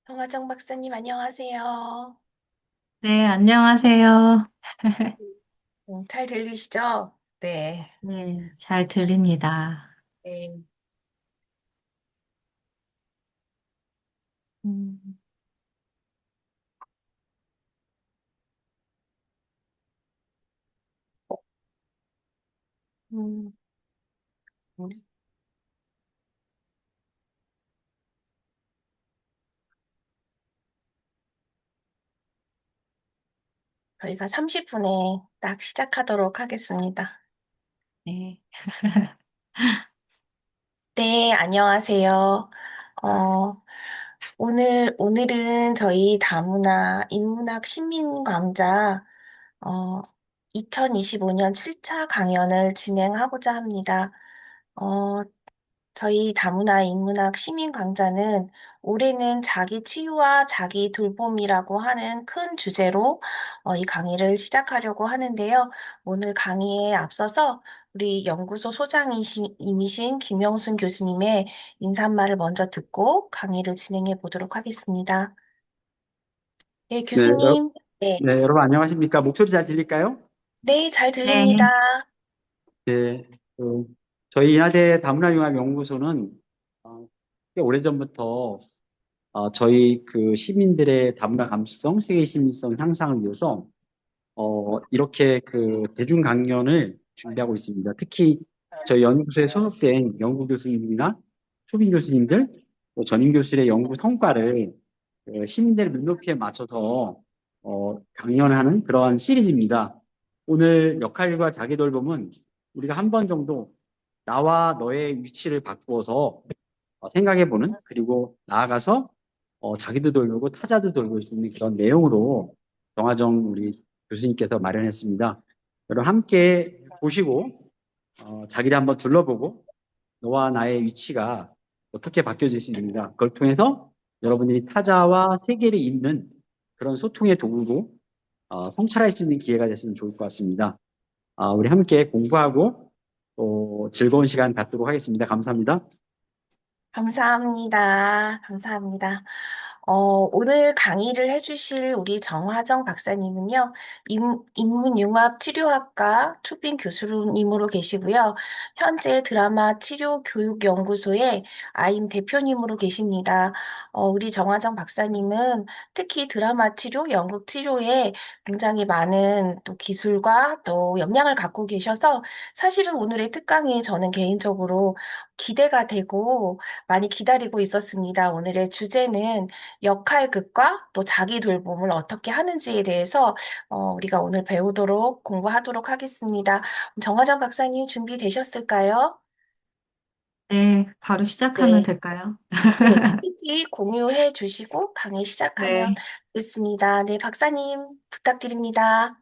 정화정 박사님, 안녕하세요. 네, 안녕하세요. 잘 들리시죠? 네. 네, 잘 들립니다. 네. 음, 음, 음, 저희가 30분에 딱 시작하도록 하겠습니다. 네, 네, 안녕하세요. 어, 오늘은 저희 다문화 인문학 시민광장, 어, 2025년 7차 강연을 진행하고자 합니다. 어, 저희 다문화 인문학 시민 강좌는 올해는 자기 치유와 자기 돌봄이라고 하는 큰 주제로 이 강의를 시작하려고 하는데요. 오늘 강의에 앞서서 우리 연구소 소장이신 김영순 교수님의 인사말을 먼저 듣고 강의를 진행해 보도록 하겠습니다. 네, 네, 교수님. 네, 여러분 안녕하십니까? 목소리 잘 들릴까요? 네, 잘 네, 들립니다. 네, 저희 인하대 다문화융합연구소는 꽤 오래전부터 저희 그 시민들의 다문화 감수성, 세계 시민성 향상을 위해서 이렇게 그 대중 강연을 준비하고 있습니다. 특히 저희 연구소에 소속된 연구 교수님이나 초빙 교수님들, 또 전임 교수의 연구 성과를 시민들의 눈높이에 맞춰서 강연하는 그러한 시리즈입니다. 오늘 역할과 자기 돌봄은 우리가 한 번 정도 나와 너의 위치를 바꾸어서 생각해보는, 그리고 나아가서 자기도 돌보고 타자도 돌볼 수 있는 그런 내용으로 정화정 우리 교수님께서 마련했습니다. 여러분 함께 보시고 자기를 한번 둘러보고 너와 나의 위치가 어떻게 바뀌어질 수 있는가, 그걸 통해서 여러분들이 타자와 세계를 잇는 그런 소통의 도구로 성찰할 수 있는 기회가 됐으면 좋을 것 같습니다. 우리 함께 공부하고 또 즐거운 시간 갖도록 하겠습니다. 감사합니다. 감사합니다. 감사합니다. 오늘 강의를 해주실 우리 정화정 박사님은요, 인문융합 치료학과 초빙 교수님으로 계시고요. 현재 드라마 치료 교육연구소의 아임 대표님으로 계십니다. 우리 정화정 박사님은 특히 드라마 치료, 연극 치료에 굉장히 많은 또 기술과 또 역량을 갖고 계셔서 사실은 오늘의 특강이 저는 개인적으로 기대가 되고 많이 기다리고 있었습니다. 오늘의 주제는 역할극과 또 자기 돌봄을 어떻게 하는지에 대해서 우리가 오늘 배우도록 공부하도록 하겠습니다. 정화정 박사님 준비되셨을까요? 네, 바로 시작하면 네, 될까요? 네, PPT 공유해 주시고 강의 시작하면 네, 됐습니다. 네, 박사님 부탁드립니다.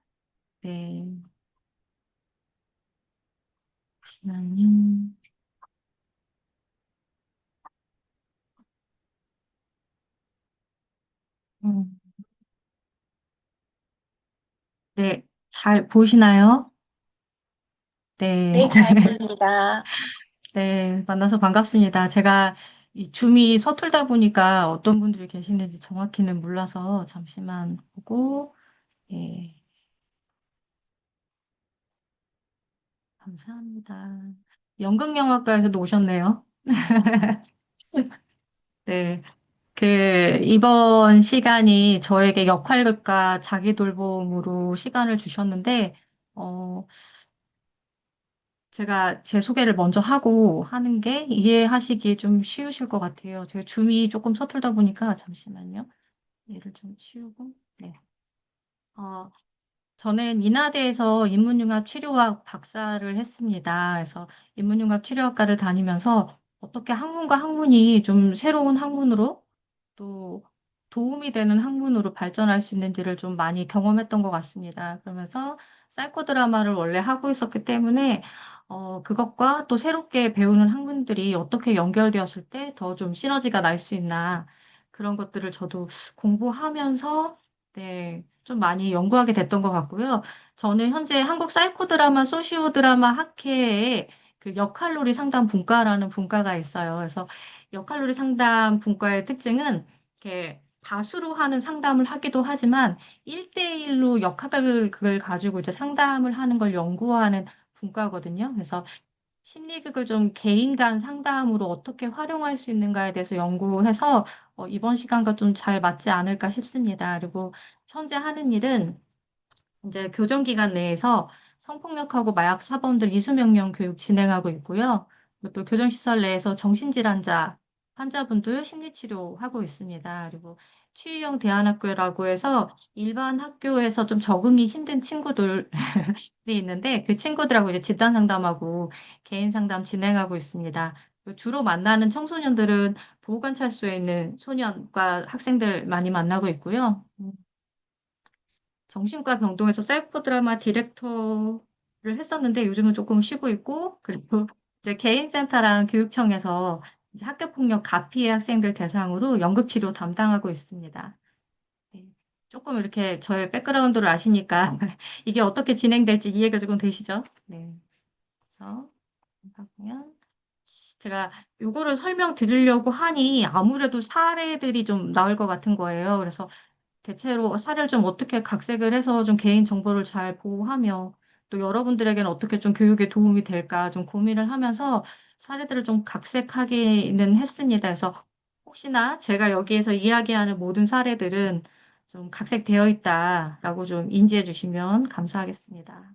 네, 잠시만요. 음, 네, 잘 보시나요? 네, 네, 잘 보입니다. 네, 만나서 반갑습니다. 제가 이 줌이 서툴다 보니까 어떤 분들이 계시는지 정확히는 몰라서 잠시만 보고, 예, 감사합니다. 연극영화과에서도 오셨네요. 네. 이번 시간이 저에게 역할극과 자기 돌봄으로 시간을 주셨는데, 어, 제가 제 소개를 먼저 하고 하는 게 이해하시기에 좀 쉬우실 것 같아요. 제가 줌이 조금 서툴다 보니까 잠시만요. 얘를 좀 치우고, 네. 어, 저는 인하대에서 인문융합 치료학 박사를 했습니다. 그래서 인문융합 치료학과를 다니면서 어떻게 학문과 학문이 좀 새로운 학문으로 또 도움이 되는 학문으로 발전할 수 있는지를 좀 많이 경험했던 것 같습니다. 그러면서 사이코 드라마를 원래 하고 있었기 때문에 그것과 또 새롭게 배우는 학문들이 어떻게 연결되었을 때 더 좀 시너지가 날 수 있나 그런 것들을 저도 공부하면서 네, 좀 많이 연구하게 됐던 것 같고요. 저는 현재 한국 사이코 드라마, 소시오 드라마 학회에 그 역할놀이 상담 분과라는 분과가 있어요. 그래서 역할놀이 상담 분과의 특징은 이렇게 다수로 하는 상담을 하기도 하지만 1대1로 역학을 그걸 가지고 이제 상담을 하는 걸 연구하는 분과거든요. 그래서 심리극을 좀 개인 간 상담으로 어떻게 활용할 수 있는가에 대해서 연구해서 이번 시간과 좀 잘 맞지 않을까 싶습니다. 그리고 현재 하는 일은 이제 교정기관 내에서 성폭력하고 마약 사범들 이수명령 교육 진행하고 있고요. 그리고 또 교정시설 내에서 정신질환자 환자분들 심리치료하고 있습니다. 그리고 취유형 대안학교라고 해서 일반 학교에서 좀 적응이 힘든 친구들이 있는데 그 친구들하고 이제 집단 상담하고 개인 상담 진행하고 있습니다. 주로 만나는 청소년들은 보호관찰소에 있는 소년과 학생들 많이 만나고 있고요. 정신과 병동에서 셀프 드라마 디렉터를 했었는데 요즘은 조금 쉬고 있고 그리고 이제 개인센터랑 교육청에서 이제 학교폭력 가피해 학생들 대상으로 연극치료 담당하고 있습니다. 네. 조금 이렇게 저의 백그라운드를 아시니까 이게 어떻게 진행될지 이해가 조금 되시죠? 네. 그래서 보면 제가 요거를 설명드리려고 하니 아무래도 사례들이 좀 나올 것 같은 거예요. 그래서 대체로 사례를 좀 어떻게 각색을 해서 좀 개인 정보를 잘 보호하며 또 여러분들에게는 어떻게 좀 교육에 도움이 될까 좀 고민을 하면서 사례들을 좀 각색하기는 했습니다. 그래서 혹시나 제가 여기에서 이야기하는 모든 사례들은 좀 각색되어 있다라고 좀 인지해 주시면 감사하겠습니다.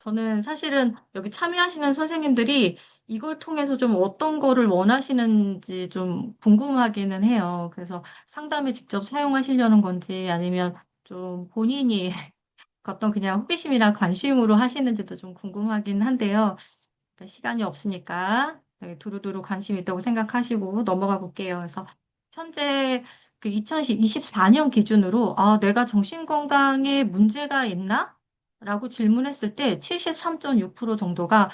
저는 사실은 여기 참여하시는 선생님들이 이걸 통해서 좀 어떤 거를 원하시는지 좀 궁금하기는 해요. 그래서 상담에 직접 사용하시려는 건지 아니면 좀 본인이 어떤 그냥 호기심이나 관심으로 하시는지도 좀 궁금하긴 한데요. 그러니까 시간이 없으니까 두루두루 관심 있다고 생각하시고 넘어가 볼게요. 그래서 현재 그 2024년 기준으로 내가 정신건강에 문제가 있나? 라고 질문했을 때 73.6% 정도가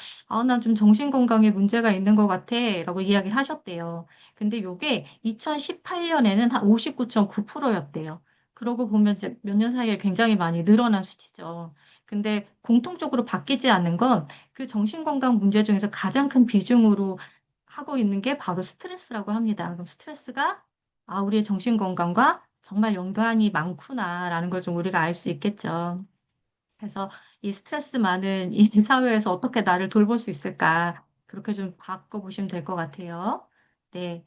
난 좀 정신건강에 문제가 있는 것 같아 라고 이야기를 하셨대요. 근데 요게 2018년에는 한 59.9%였대요. 그러고 보면 이제 몇 년 사이에 굉장히 많이 늘어난 수치죠. 근데 공통적으로 바뀌지 않는 건 그 정신건강 문제 중에서 가장 큰 비중으로 하고 있는 게 바로 스트레스라고 합니다. 그럼 스트레스가 우리의 정신건강과 정말 연관이 많구나라는 걸 좀 우리가 알 수 있겠죠. 그래서 이 스트레스 많은 이 사회에서 어떻게 나를 돌볼 수 있을까? 그렇게 좀 바꿔보시면 될 것 같아요. 네.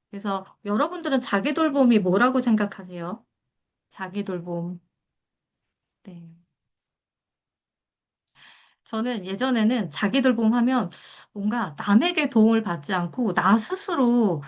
그래서 여러분들은 자기 돌봄이 뭐라고 생각하세요? 자기 돌봄. 네. 저는 예전에는 자기 돌봄하면 뭔가 남에게 도움을 받지 않고 나 스스로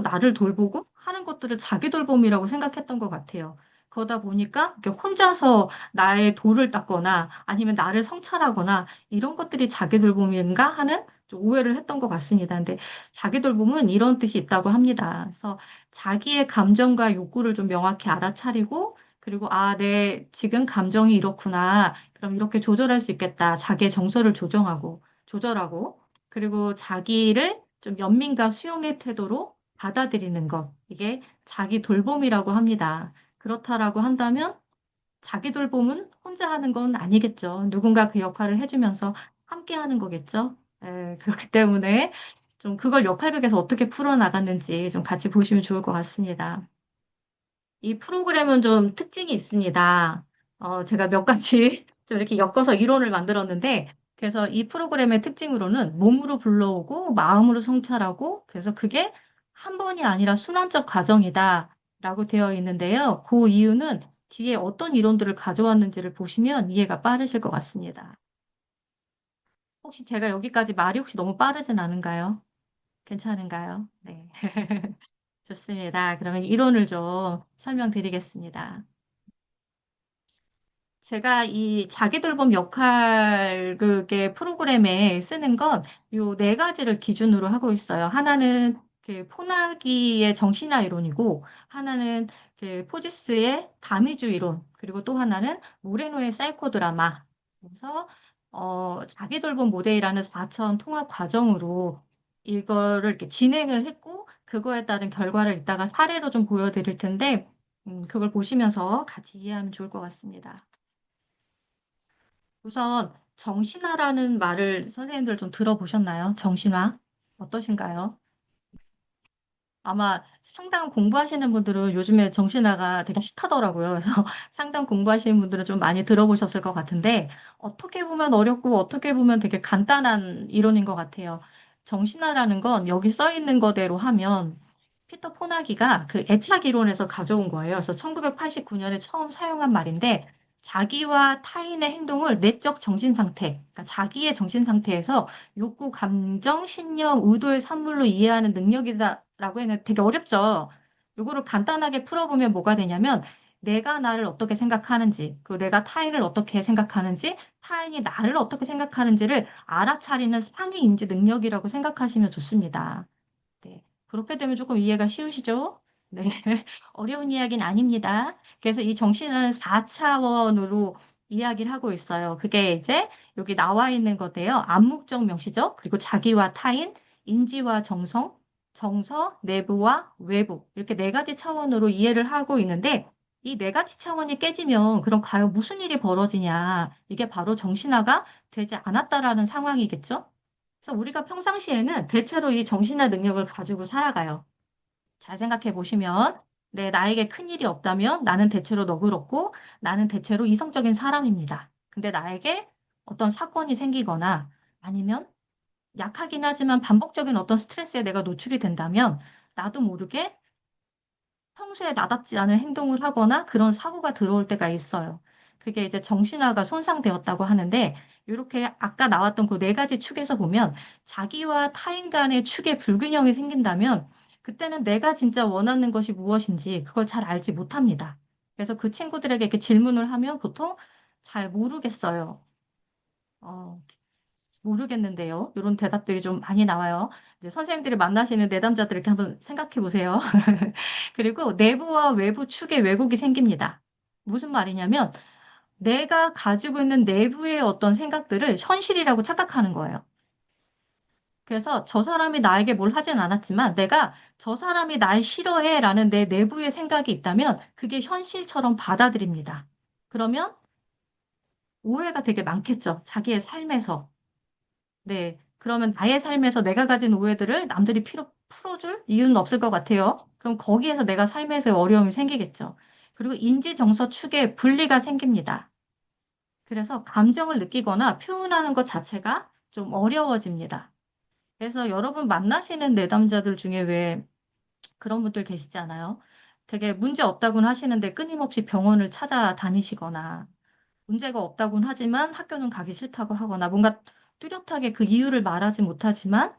나를 돌보고 하는 것들을 자기 돌봄이라고 생각했던 것 같아요. 그러다 보니까 이렇게 혼자서 나의 돌을 닦거나 아니면 나를 성찰하거나 이런 것들이 자기 돌봄인가 하는 좀 오해를 했던 것 같습니다. 근데 자기 돌봄은 이런 뜻이 있다고 합니다. 그래서 자기의 감정과 욕구를 좀 명확히 알아차리고 그리고 내 지금 감정이 이렇구나. 그럼 이렇게 조절할 수 있겠다. 자기의 정서를 조절하고 그리고 자기를 좀 연민과 수용의 태도로 받아들이는 것. 이게 자기 돌봄이라고 합니다. 그렇다라고 한다면 자기 돌봄은 혼자 하는 건 아니겠죠. 누군가 그 역할을 해주면서 함께 하는 거겠죠. 그렇기 때문에 좀 그걸 역할극에서 어떻게 풀어나갔는지 좀 같이 보시면 좋을 것 같습니다. 이 프로그램은 좀 특징이 있습니다. 제가 몇 가지 좀 이렇게 엮어서 이론을 만들었는데, 그래서 이 프로그램의 특징으로는 몸으로 불러오고 마음으로 성찰하고, 그래서 그게 한 번이 아니라 순환적 과정이다라고 되어 있는데요. 그 이유는 뒤에 어떤 이론들을 가져왔는지를 보시면 이해가 빠르실 것 같습니다. 혹시 제가 여기까지 말이 혹시 너무 빠르진 않은가요? 괜찮은가요? 네. 좋습니다. 그러면 이론을 좀 설명드리겠습니다. 제가 이 자기돌봄 역할 그게 프로그램에 쓰는 건 요 네 가지를 기준으로 하고 있어요. 하나는 그 포나기의 정신화 이론이고, 하나는 그 포지스의 다미주 이론, 그리고 또 하나는 모레노의 사이코 드라마. 그래서 자기돌봄 모델이라는 4차원 통합 과정으로 이거를 이렇게 진행을 했고, 그거에 따른 결과를 이따가 사례로 좀 보여드릴 텐데, 그걸 보시면서 같이 이해하면 좋을 것 같습니다. 우선 정신화라는 말을 선생님들 좀 들어보셨나요? 정신화 어떠신가요? 아마 상담 공부하시는 분들은 요즘에 정신화가 되게 핫하더라고요. 그래서 상담 공부하시는 분들은 좀 많이 들어보셨을 것 같은데, 어떻게 보면 어렵고 어떻게 보면 되게 간단한 이론인 것 같아요. 정신화라는 건 여기 써 있는 거대로 하면 피터 포나기가 그 애착 이론에서 가져온 거예요. 그래서 1989년에 처음 사용한 말인데, 자기와 타인의 행동을 내적 정신 상태, 그러니까 자기의 정신 상태에서 욕구, 감정, 신념, 의도의 산물로 이해하는 능력이다라고 했는데 되게 어렵죠. 요거를 간단하게 풀어보면 뭐가 되냐면 내가 나를 어떻게 생각하는지, 그 내가 타인을 어떻게 생각하는지, 타인이 나를 어떻게 생각하는지를 알아차리는 상위 인지 능력이라고 생각하시면 좋습니다. 네. 그렇게 되면 조금 이해가 쉬우시죠? 네. 어려운 이야기는 아닙니다. 그래서 이 정신은 4차원으로 이야기를 하고 있어요. 그게 이제 여기 나와 있는 건데요. 암묵적 명시적, 그리고 자기와 타인, 인지와 정성, 정서, 내부와 외부. 이렇게 네 가지 차원으로 이해를 하고 있는데 이 네 가지 차원이 깨지면 그럼 과연 무슨 일이 벌어지냐. 이게 바로 정신화가 되지 않았다라는 상황이겠죠? 그래서 우리가 평상시에는 대체로 이 정신화 능력을 가지고 살아가요. 잘 생각해 보시면, 나에게 큰일이 없다면 나는 대체로 너그럽고 나는 대체로 이성적인 사람입니다. 근데 나에게 어떤 사건이 생기거나 아니면 약하긴 하지만 반복적인 어떤 스트레스에 내가 노출이 된다면 나도 모르게 평소에 나답지 않은 행동을 하거나 그런 사고가 들어올 때가 있어요. 그게 이제 정신화가 손상되었다고 하는데, 이렇게 아까 나왔던 그 네 가지 축에서 보면 자기와 타인 간의 축에 불균형이 생긴다면 그때는 내가 진짜 원하는 것이 무엇인지 그걸 잘 알지 못합니다. 그래서 그 친구들에게 이렇게 질문을 하면 보통 잘 모르겠어요. 어, 모르겠는데요. 이런 대답들이 좀 많이 나와요. 이제 선생님들이 만나시는 내담자들 이렇게 한번 생각해 보세요. 그리고 내부와 외부 축에 왜곡이 생깁니다. 무슨 말이냐면 내가 가지고 있는 내부의 어떤 생각들을 현실이라고 착각하는 거예요. 그래서 저 사람이 나에게 뭘 하진 않았지만 내가 저 사람이 날 싫어해라는 내 내부의 생각이 있다면 그게 현실처럼 받아들입니다. 그러면 오해가 되게 많겠죠. 자기의 삶에서. 네. 그러면 나의 삶에서 내가 가진 오해들을 남들이 풀어줄 이유는 없을 것 같아요. 그럼 거기에서 내가 삶에서 어려움이 생기겠죠. 그리고 인지정서 축에 분리가 생깁니다. 그래서 감정을 느끼거나 표현하는 것 자체가 좀 어려워집니다. 그래서 여러분 만나시는 내담자들 중에 왜 그런 분들 계시잖아요. 되게 문제 없다고는 하시는데 끊임없이 병원을 찾아다니시거나 문제가 없다고는 하지만 학교는 가기 싫다고 하거나 뭔가 뚜렷하게 그 이유를 말하지 못하지만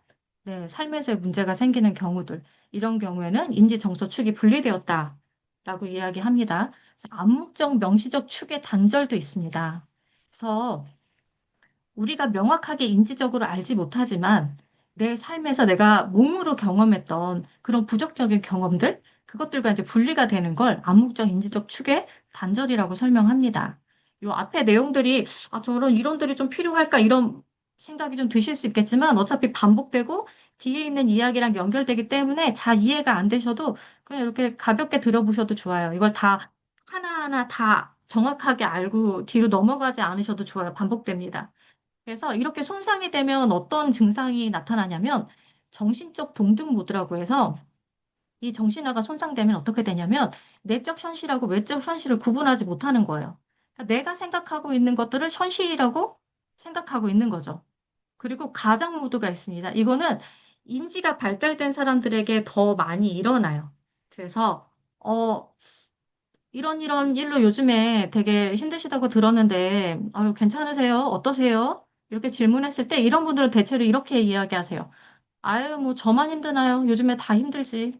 삶에서의 문제가 생기는 경우들 이런 경우에는 인지정서 축이 분리되었다라고 이야기합니다. 그래서 암묵적 명시적 축의 단절도 있습니다. 그래서 우리가 명확하게 인지적으로 알지 못하지만 내 삶에서 내가 몸으로 경험했던 그런 부정적인 경험들, 그것들과 이제 분리가 되는 걸 암묵적 인지적 축의 단절이라고 설명합니다. 요 앞에 내용들이 저런 이론들이 좀 필요할까 이런 생각이 좀 드실 수 있겠지만 어차피 반복되고 뒤에 있는 이야기랑 연결되기 때문에 잘 이해가 안 되셔도 그냥 이렇게 가볍게 들어보셔도 좋아요. 이걸 다 하나하나 다 정확하게 알고 뒤로 넘어가지 않으셔도 좋아요. 반복됩니다. 그래서 이렇게 손상이 되면 어떤 증상이 나타나냐면 정신적 동등 모드라고 해서 이 정신화가 손상되면 어떻게 되냐면 내적 현실하고 외적 현실을 구분하지 못하는 거예요. 그러니까 내가 생각하고 있는 것들을 현실이라고 생각하고 있는 거죠. 그리고 가장 모드가 있습니다. 이거는 인지가 발달된 사람들에게 더 많이 일어나요. 그래서 이런 일로 요즘에 되게 힘드시다고 들었는데, 아유, 괜찮으세요? 어떠세요? 이렇게 질문했을 때 이런 분들은 대체로 이렇게 이야기하세요. 아유, 뭐 저만 힘드나요? 요즘에 다 힘들지.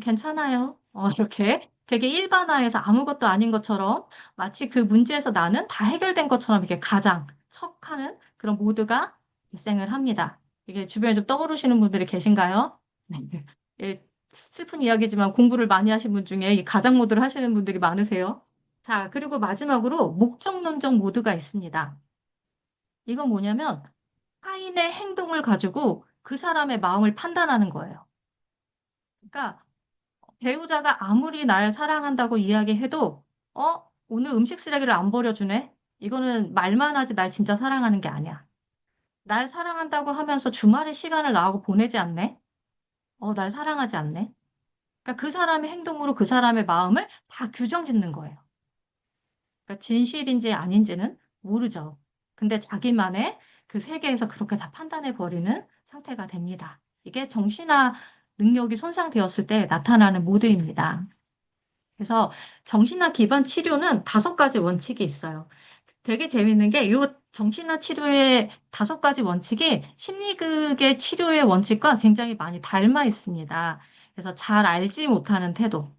괜찮아요. 이렇게 되게 일반화해서 아무것도 아닌 것처럼 마치 그 문제에서 나는 다 해결된 것처럼 이렇게 가장 척하는 그런 모드가 발생을 합니다. 이게 주변에 좀 떠오르시는 분들이 계신가요? 네. 예, 슬픈 이야기지만 공부를 많이 하신 분 중에 이 가장 모드를 하시는 분들이 많으세요. 자, 그리고 마지막으로 목적론적 모드가 있습니다. 이건 뭐냐면 타인의 행동을 가지고 그 사람의 마음을 판단하는 거예요. 그러니까 배우자가 아무리 날 사랑한다고 이야기해도 오늘 음식 쓰레기를 안 버려주네? 이거는 말만 하지 날 진짜 사랑하는 게 아니야. 날 사랑한다고 하면서 주말에 시간을 나하고 보내지 않네? 날 사랑하지 않네? 그러니까 그 사람의 행동으로 그 사람의 마음을 다 규정 짓는 거예요. 그러니까 진실인지 아닌지는 모르죠. 근데 자기만의 그 세계에서 그렇게 다 판단해 버리는 상태가 됩니다. 이게 정신화 능력이 손상되었을 때 나타나는 모드입니다. 그래서 정신화 기반 치료는 5가지 원칙이 있어요. 되게 재밌는 게 이 정신화 치료의 5가지 원칙이 심리극의 치료의 원칙과 굉장히 많이 닮아 있습니다. 그래서 잘 알지 못하는 태도.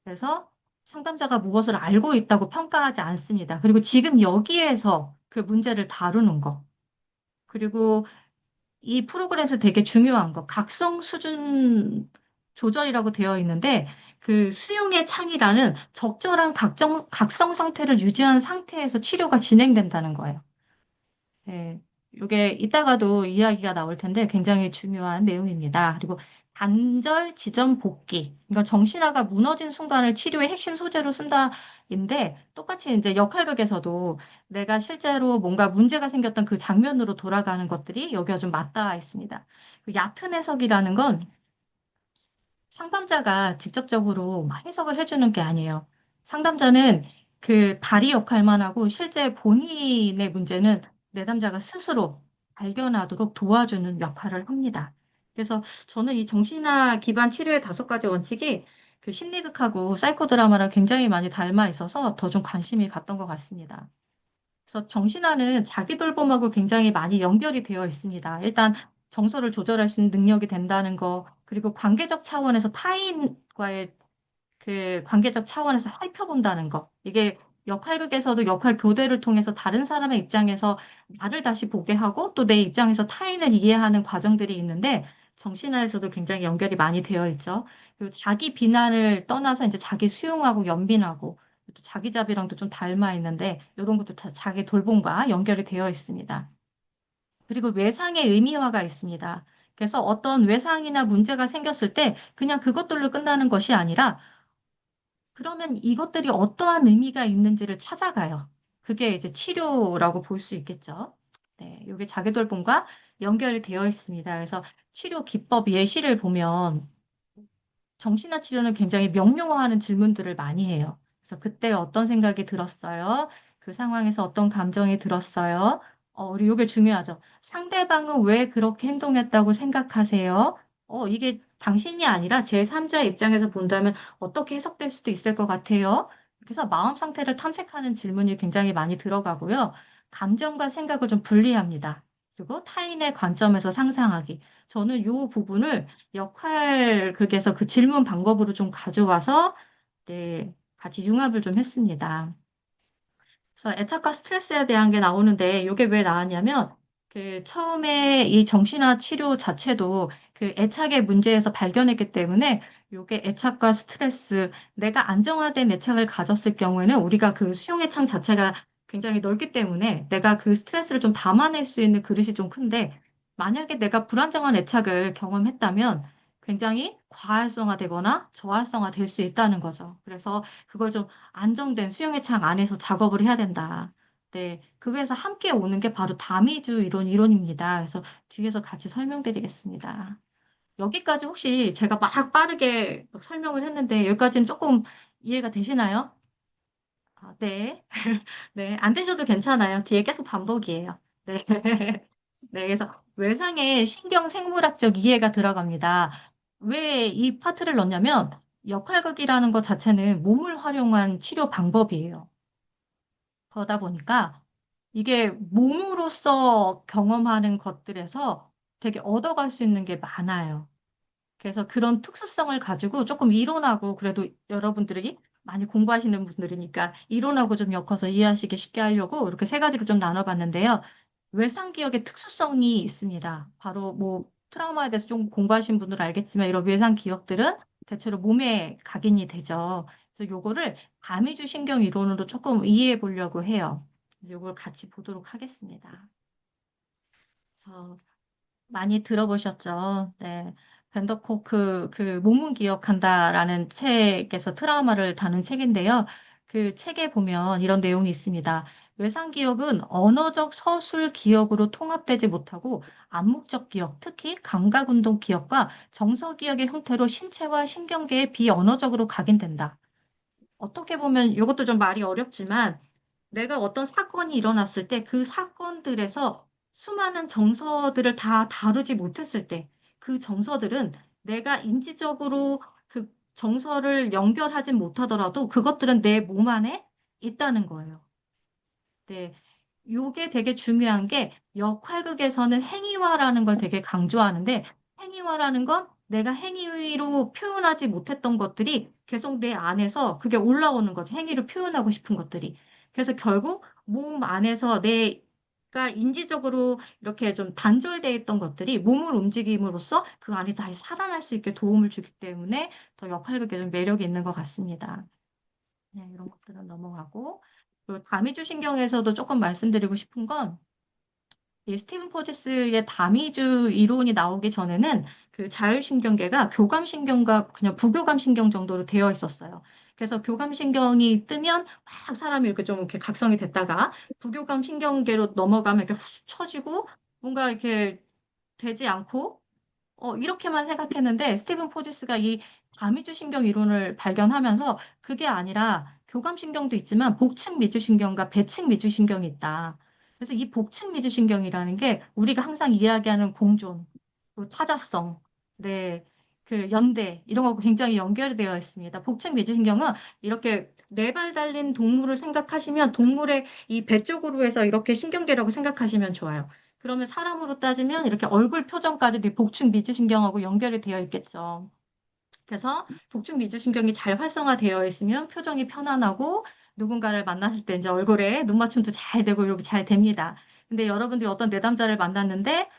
그래서 상담자가 무엇을 알고 있다고 평가하지 않습니다. 그리고 지금 여기에서 그 문제를 다루는 거. 그리고 이 프로그램에서 되게 중요한 거, 각성 수준 조절이라고 되어 있는데, 그 수용의 창이라는 적절한 각성 상태를 유지한 상태에서 치료가 진행된다는 거예요. 예, 이게 이따가도 이야기가 나올 텐데 굉장히 중요한 내용입니다. 그리고 단절 지점 복귀. 그러니까 정신화가 무너진 순간을 치료의 핵심 소재로 쓴다인데 똑같이 이제 역할극에서도 내가 실제로 뭔가 문제가 생겼던 그 장면으로 돌아가는 것들이 여기가 좀 맞닿아 있습니다. 그 얕은 해석이라는 건 상담자가 직접적으로 막 해석을 해주는 게 아니에요. 상담자는 그 다리 역할만 하고 실제 본인의 문제는 내담자가 스스로 발견하도록 도와주는 역할을 합니다. 그래서 저는 이 정신화 기반 치료의 5가지 원칙이 그 심리극하고 사이코 드라마랑 굉장히 많이 닮아 있어서 더 좀 관심이 갔던 것 같습니다. 그래서 정신화는 자기 돌봄하고 굉장히 많이 연결이 되어 있습니다. 일단 정서를 조절할 수 있는 능력이 된다는 거, 그리고 관계적 차원에서 타인과의 그 관계적 차원에서 살펴본다는 거. 이게 역할극에서도 역할 교대를 통해서 다른 사람의 입장에서 나를 다시 보게 하고 또 내 입장에서 타인을 이해하는 과정들이 있는데 정신화에서도 굉장히 연결이 많이 되어 있죠. 그리고 자기 비난을 떠나서 이제 자기 수용하고 연민하고 또 자기 자비랑도 좀 닮아 있는데 이런 것도 다 자기 돌봄과 연결이 되어 있습니다. 그리고 외상의 의미화가 있습니다. 그래서 어떤 외상이나 문제가 생겼을 때 그냥 그것들로 끝나는 것이 아니라 그러면 이것들이 어떠한 의미가 있는지를 찾아가요. 그게 이제 치료라고 볼 수 있겠죠. 네, 이게 자기돌봄과 연결이 되어 있습니다. 그래서 치료 기법 예시를 보면 정신화 치료는 굉장히 명료화하는 질문들을 많이 해요. 그래서 그때 어떤 생각이 들었어요? 그 상황에서 어떤 감정이 들었어요? 우리 이게 중요하죠. 상대방은 왜 그렇게 행동했다고 생각하세요? 이게 당신이 아니라 제3자의 입장에서 본다면 어떻게 해석될 수도 있을 것 같아요? 그래서 마음 상태를 탐색하는 질문이 굉장히 많이 들어가고요. 감정과 생각을 좀 분리합니다. 그리고 타인의 관점에서 상상하기. 저는 이 부분을 역할극에서 그 질문 방법으로 좀 가져와서 네, 같이 융합을 좀 했습니다. 그래서 애착과 스트레스에 대한 게 나오는데 이게 왜 나왔냐면 그 처음에 이 정신화 치료 자체도 그 애착의 문제에서 발견했기 때문에 이게 애착과 스트레스, 내가 안정화된 애착을 가졌을 경우에는 우리가 그 수용의 창 자체가 굉장히 넓기 때문에 내가 그 스트레스를 좀 담아낼 수 있는 그릇이 좀 큰데 만약에 내가 불안정한 애착을 경험했다면 굉장히 과활성화되거나 저활성화될 수 있다는 거죠. 그래서 그걸 좀 안정된 수영의 창 안에서 작업을 해야 된다. 네, 그거에서 함께 오는 게 바로 다미주 이론입니다. 그래서 뒤에서 같이 설명드리겠습니다. 여기까지 혹시 제가 막 빠르게 막 설명을 했는데 여기까지는 조금 이해가 되시나요? 네. 네, 안 되셔도 괜찮아요. 뒤에 계속 반복이에요. 네. 네, 그래서 외상의 신경 생물학적 이해가 들어갑니다. 왜 이 파트를 넣냐면 역할극이라는 것 자체는 몸을 활용한 치료 방법이에요. 그러다 보니까 이게 몸으로서 경험하는 것들에서 되게 얻어갈 수 있는 게 많아요. 그래서 그런 특수성을 가지고 조금 이론하고 그래도 여러분들이 많이 공부하시는 분들이니까 이론하고 좀 엮어서 이해하시기 쉽게 하려고 이렇게 3가지로 좀 나눠봤는데요. 외상 기억의 특수성이 있습니다. 바로 뭐 트라우마에 대해서 좀 공부하신 분들은 알겠지만 이런 외상 기억들은 대체로 몸에 각인이 되죠. 그래서 요거를 가미주 신경 이론으로 조금 이해해 보려고 해요. 그래서 요걸 같이 보도록 하겠습니다. 그래서 많이 들어보셨죠? 네. 밴더코크 그 몸은 기억한다라는 책에서 트라우마를 다룬 책인데요. 그 책에 보면 이런 내용이 있습니다. 외상 기억은 언어적 서술 기억으로 통합되지 못하고 암묵적 기억, 특히 감각운동 기억과 정서 기억의 형태로 신체와 신경계에 비언어적으로 각인된다. 어떻게 보면 이것도 좀 말이 어렵지만 내가 어떤 사건이 일어났을 때 그 사건들에서 수많은 정서들을 다 다루지 못했을 때 그 정서들은 내가 인지적으로 그 정서를 연결하지 못하더라도 그것들은 내 몸 안에 있다는 거예요. 네. 요게 되게 중요한 게 역할극에서는 행위화라는 걸 되게 강조하는데 행위화라는 건 내가 행위로 표현하지 못했던 것들이 계속 내 안에서 그게 올라오는 거죠. 행위로 표현하고 싶은 것들이. 그래서 결국 몸 안에서 내가 인지적으로 이렇게 좀 단절돼 있던 것들이 몸을 움직임으로써 그 안에 다시 살아날 수 있게 도움을 주기 때문에 더 역할극에 좀 매력이 있는 것 같습니다. 네, 이런 것들은 넘어가고. 그 다미주 신경에서도 조금 말씀드리고 싶은 건, 이 스티븐 포제스의 다미주 이론이 나오기 전에는 그 자율신경계가 교감신경과 그냥 부교감신경 정도로 되어 있었어요. 그래서 교감신경이 뜨면 막 사람이 이렇게 좀 이렇게 각성이 됐다가 부교감신경계로 넘어가면 이렇게 훅 처지고 뭔가 이렇게 되지 않고 이렇게만 생각했는데 스티븐 포지스가 이 과미주신경 이론을 발견하면서 그게 아니라 교감신경도 있지만 복층미주신경과 배층미주신경이 있다. 그래서 이 복층미주신경이라는 게 우리가 항상 이야기하는 공존, 그 타자성, 네, 그 연대 이런 거하고 굉장히 연결이 되어 있습니다. 복층미주신경은 이렇게 네 발 달린 동물을 생각하시면 동물의 이 배 쪽으로 해서 이렇게 신경계라고 생각하시면 좋아요. 그러면 사람으로 따지면 이렇게 얼굴 표정까지도 이 복층 미주신경하고 연결이 되어 있겠죠. 그래서 복층 미주신경이 잘 활성화되어 있으면 표정이 편안하고 누군가를 만났을 때 이제 얼굴에 눈 맞춤도 잘 되고 이렇게 잘 됩니다. 근데 여러분들이 어떤 내담자를 만났는데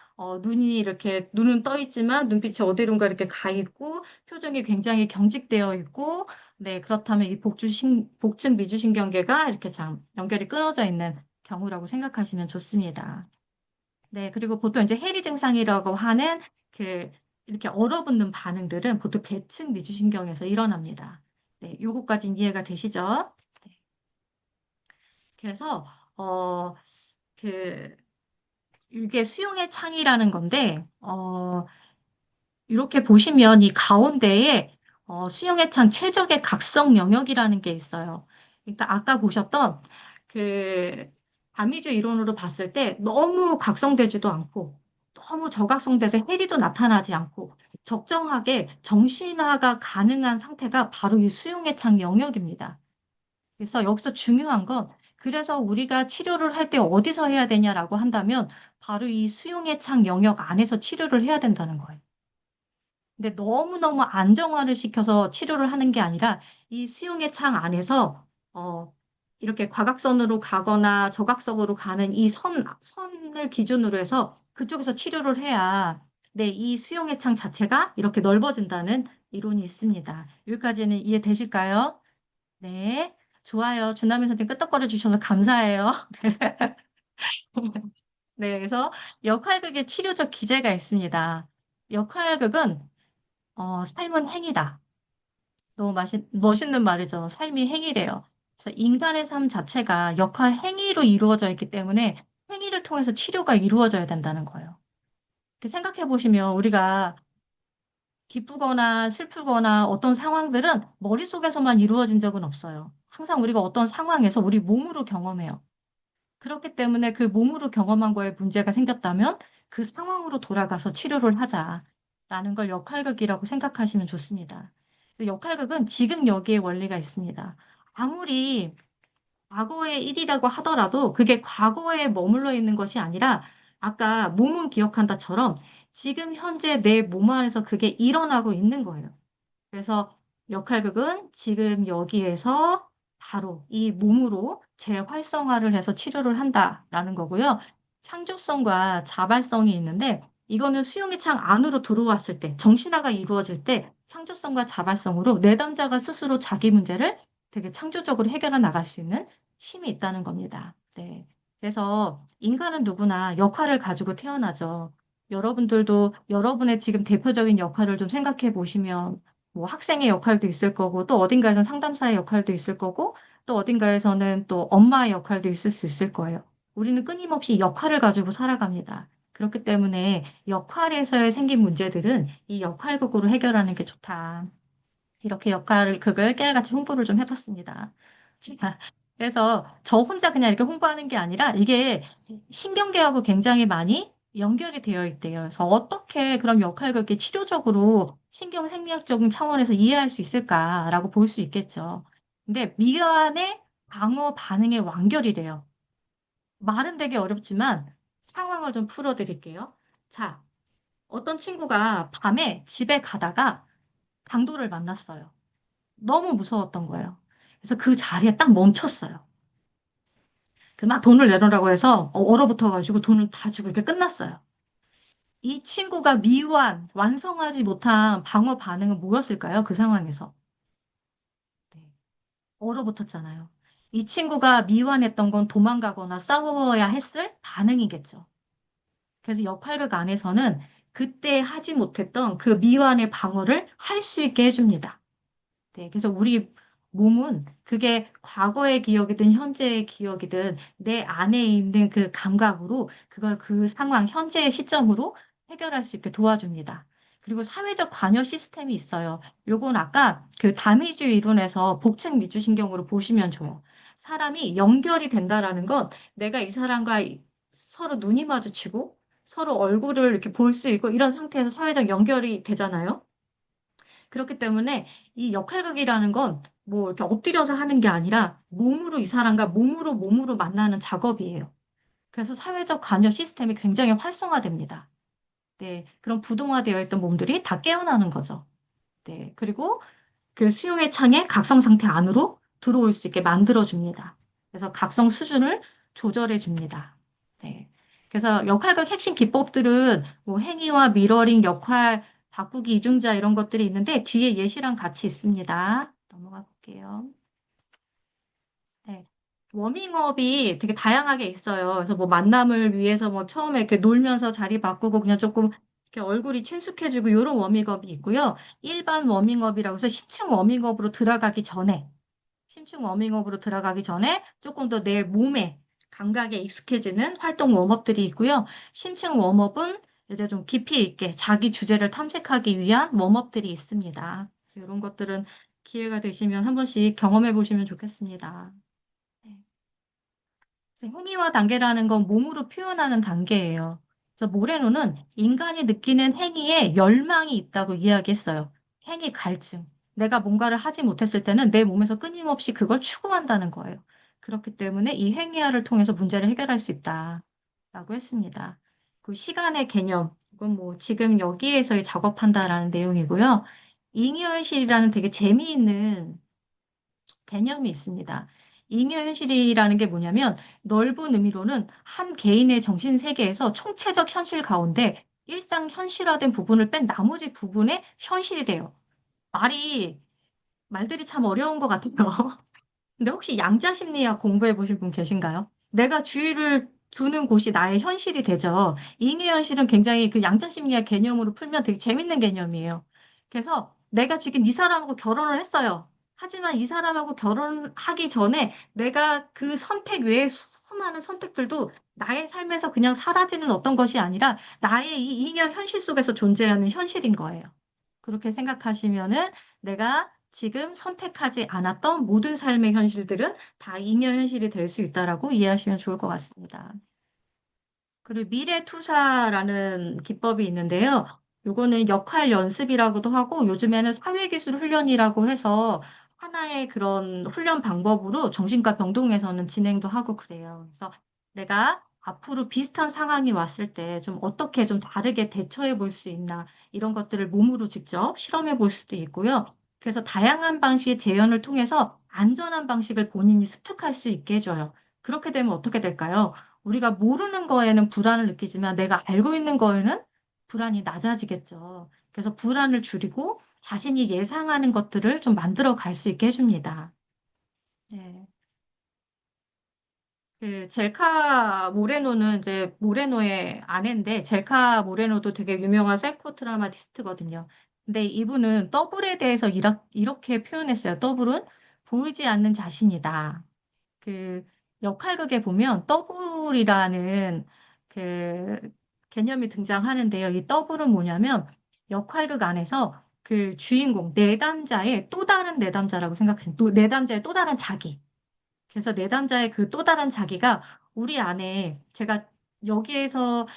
눈이 이렇게 눈은 떠 있지만 눈빛이 어디론가 이렇게 가 있고 표정이 굉장히 경직되어 있고 네 그렇다면 이 복층 미주신경계가 이렇게 참 연결이 끊어져 있는 경우라고 생각하시면 좋습니다. 네, 그리고 보통 이제 해리 증상이라고 하는 그 이렇게 얼어붙는 반응들은 보통 배층 미주신경에서 일어납니다. 네, 요거까지 이해가 되시죠? 네, 그래서 그 이게 수용의 창이라는 건데 이렇게 보시면 이 가운데에 수용의 창 최적의 각성 영역이라는 게 있어요. 그러니까 아까 보셨던 그 가미주 이론으로 봤을 때 너무 각성되지도 않고 너무 저각성돼서 해리도 나타나지 않고 적정하게 정신화가 가능한 상태가 바로 이 수용의 창 영역입니다. 그래서 여기서 중요한 건 그래서 우리가 치료를 할 때 어디서 해야 되냐라고 한다면 바로 이 수용의 창 영역 안에서 치료를 해야 된다는 거예요. 근데 너무너무 안정화를 시켜서 치료를 하는 게 아니라 이 수용의 창 안에서 이렇게 과각선으로 가거나 저각선으로 가는 이 선을 기준으로 해서 그쪽에서 치료를 해야 네, 이 수용의 창 자체가 이렇게 넓어진다는 이론이 있습니다. 여기까지는 이해되실까요? 네, 좋아요. 준하민 선생님 끄떡거려 주셔서 감사해요. 네, 그래서 역할극의 치료적 기제가 있습니다. 역할극은 삶은 행위다. 너무 멋있는 말이죠. 삶이 행위래요. 그래서 인간의 삶 자체가 역할 행위로 이루어져 있기 때문에 행위를 통해서 치료가 이루어져야 된다는 거예요. 이렇게 생각해 보시면 우리가 기쁘거나 슬프거나 어떤 상황들은 머릿속에서만 이루어진 적은 없어요. 항상 우리가 어떤 상황에서 우리 몸으로 경험해요. 그렇기 때문에 그 몸으로 경험한 거에 문제가 생겼다면 그 상황으로 돌아가서 치료를 하자라는 걸 역할극이라고 생각하시면 좋습니다. 역할극은 지금 여기에 원리가 있습니다. 아무리 과거의 일이라고 하더라도 그게 과거에 머물러 있는 것이 아니라 아까 몸은 기억한다처럼 지금 현재 내 몸 안에서 그게 일어나고 있는 거예요. 그래서 역할극은 지금 여기에서 바로 이 몸으로 재활성화를 해서 치료를 한다라는 거고요. 창조성과 자발성이 있는데 이거는 수용의 창 안으로 들어왔을 때, 정신화가 이루어질 때 창조성과 자발성으로 내담자가 스스로 자기 문제를 되게 창조적으로 해결해 나갈 수 있는 힘이 있다는 겁니다. 네. 그래서 인간은 누구나 역할을 가지고 태어나죠. 여러분들도 여러분의 지금 대표적인 역할을 좀 생각해 보시면 뭐 학생의 역할도 있을 거고 또 어딘가에서 상담사의 역할도 있을 거고 또 어딘가에서는 또 엄마의 역할도 있을 수 있을 거예요. 우리는 끊임없이 역할을 가지고 살아갑니다. 그렇기 때문에 역할에서 생긴 문제들은 이 역할극으로 해결하는 게 좋다. 이렇게 역할극을 깨알같이 홍보를 좀 해봤습니다. 제가 그래서 저 혼자 그냥 이렇게 홍보하는 게 아니라 이게 신경계하고 굉장히 많이 연결이 되어 있대요. 그래서 어떻게 그럼 역할극이 치료적으로 신경생리학적인 차원에서 이해할 수 있을까라고 볼 수 있겠죠. 근데 미간의 방어 반응의 완결이래요. 말은 되게 어렵지만 상황을 좀 풀어드릴게요. 자, 어떤 친구가 밤에 집에 가다가 강도를 만났어요. 너무 무서웠던 거예요. 그래서 그 자리에 딱 멈췄어요. 그 막 돈을 내놓으라고 해서 얼어붙어가지고 돈을 다 주고 이렇게 끝났어요. 이 친구가 완성하지 못한 방어 반응은 뭐였을까요? 그 상황에서. 네, 얼어붙었잖아요. 이 친구가 미완했던 건 도망가거나 싸워야 했을 반응이겠죠. 그래서 역할극 안에서는 그때 하지 못했던 그 미완의 방어를 할 수 있게 해줍니다. 네, 그래서 우리 몸은 그게 과거의 기억이든 현재의 기억이든 내 안에 있는 그 감각으로 그걸 그 상황, 현재의 시점으로 해결할 수 있게 도와줍니다. 그리고 사회적 관여 시스템이 있어요. 요건 아까 그 다미주 이론에서 복층 미주신경으로 보시면 좋아요. 사람이 연결이 된다라는 건 내가 이 사람과 서로 눈이 마주치고 서로 얼굴을 이렇게 볼 수 있고 이런 상태에서 사회적 연결이 되잖아요. 그렇기 때문에 이 역할극이라는 건 뭐 이렇게 엎드려서 하는 게 아니라 몸으로 이 사람과 몸으로 만나는 작업이에요. 그래서 사회적 관여 시스템이 굉장히 활성화됩니다. 네, 그런 부동화되어 있던 몸들이 다 깨어나는 거죠. 네, 그리고 그 수용의 창에 각성 상태 안으로 들어올 수 있게 만들어줍니다. 그래서 각성 수준을 조절해줍니다. 네. 그래서 역할극 핵심 기법들은 뭐 행위와 미러링, 역할, 바꾸기, 이중자 이런 것들이 있는데 뒤에 예시랑 같이 있습니다. 넘어가 볼게요. 네. 워밍업이 되게 다양하게 있어요. 그래서 뭐 만남을 위해서 뭐 처음에 이렇게 놀면서 자리 바꾸고 그냥 조금 이렇게 얼굴이 친숙해지고 이런 워밍업이 있고요. 일반 워밍업이라고 해서 심층 워밍업으로 들어가기 전에 조금 더 내 몸에 감각에 익숙해지는 활동 웜업들이 있고요. 심층 웜업은 이제 좀 깊이 있게 자기 주제를 탐색하기 위한 웜업들이 있습니다. 그래서 이런 것들은 기회가 되시면 한 번씩 경험해 보시면 좋겠습니다. 네. 그래서 행위와 단계라는 건 몸으로 표현하는 단계예요. 그래서 모레노는 인간이 느끼는 행위에 열망이 있다고 이야기했어요. 행위 갈증. 내가 뭔가를 하지 못했을 때는 내 몸에서 끊임없이 그걸 추구한다는 거예요. 그렇기 때문에 이 행위화를 통해서 문제를 해결할 수 있다라고 했습니다. 그 시간의 개념, 이건 뭐 지금 여기에서 작업한다라는 내용이고요. 잉여현실이라는 되게 재미있는 개념이 있습니다. 잉여현실이라는 게 뭐냐면 넓은 의미로는 한 개인의 정신 세계에서 총체적 현실 가운데 일상 현실화된 부분을 뺀 나머지 부분의 현실이래요. 말이 말들이 참 어려운 것 같아요. 근데 혹시 양자심리학 공부해 보신 분 계신가요? 내가 주의를 두는 곳이 나의 현실이 되죠. 잉여현실은 굉장히 그 양자심리학 개념으로 풀면 되게 재밌는 개념이에요. 그래서 내가 지금 이 사람하고 결혼을 했어요. 하지만 이 사람하고 결혼하기 전에 내가 그 선택 외에 수많은 선택들도 나의 삶에서 그냥 사라지는 어떤 것이 아니라 나의 이 잉여 현실 속에서 존재하는 현실인 거예요. 그렇게 생각하시면은 내가 지금 선택하지 않았던 모든 삶의 현실들은 다 잉여 현실이 될 수 있다라고 이해하시면 좋을 것 같습니다. 그리고 미래 투사라는 기법이 있는데요. 요거는 역할 연습이라고도 하고 요즘에는 사회기술 훈련이라고 해서 하나의 그런 훈련 방법으로 정신과 병동에서는 진행도 하고 그래요. 그래서 내가 앞으로 비슷한 상황이 왔을 때 좀 어떻게 좀 다르게 대처해 볼 수 있나 이런 것들을 몸으로 직접 실험해 볼 수도 있고요. 그래서 다양한 방식의 재현을 통해서 안전한 방식을 본인이 습득할 수 있게 해줘요. 그렇게 되면 어떻게 될까요? 우리가 모르는 거에는 불안을 느끼지만 내가 알고 있는 거에는 불안이 낮아지겠죠. 그래서 불안을 줄이고 자신이 예상하는 것들을 좀 만들어 갈 수 있게 해줍니다. 네. 그 젤카 모레노는 이제 모레노의 아내인데 젤카 모레노도 되게 유명한 사이코드라마티스트거든요. 근데 이분은 더블에 대해서 이렇게 표현했어요. 더블은 보이지 않는 자신이다. 그 역할극에 보면 더블이라는 그 개념이 등장하는데요. 이 더블은 뭐냐면 역할극 안에서 그 주인공 내담자의 또 다른 내담자라고 생각해요. 또 내담자의 또 다른 자기. 그래서 내담자의 그 또 다른 자기가 우리 안에 제가 여기에서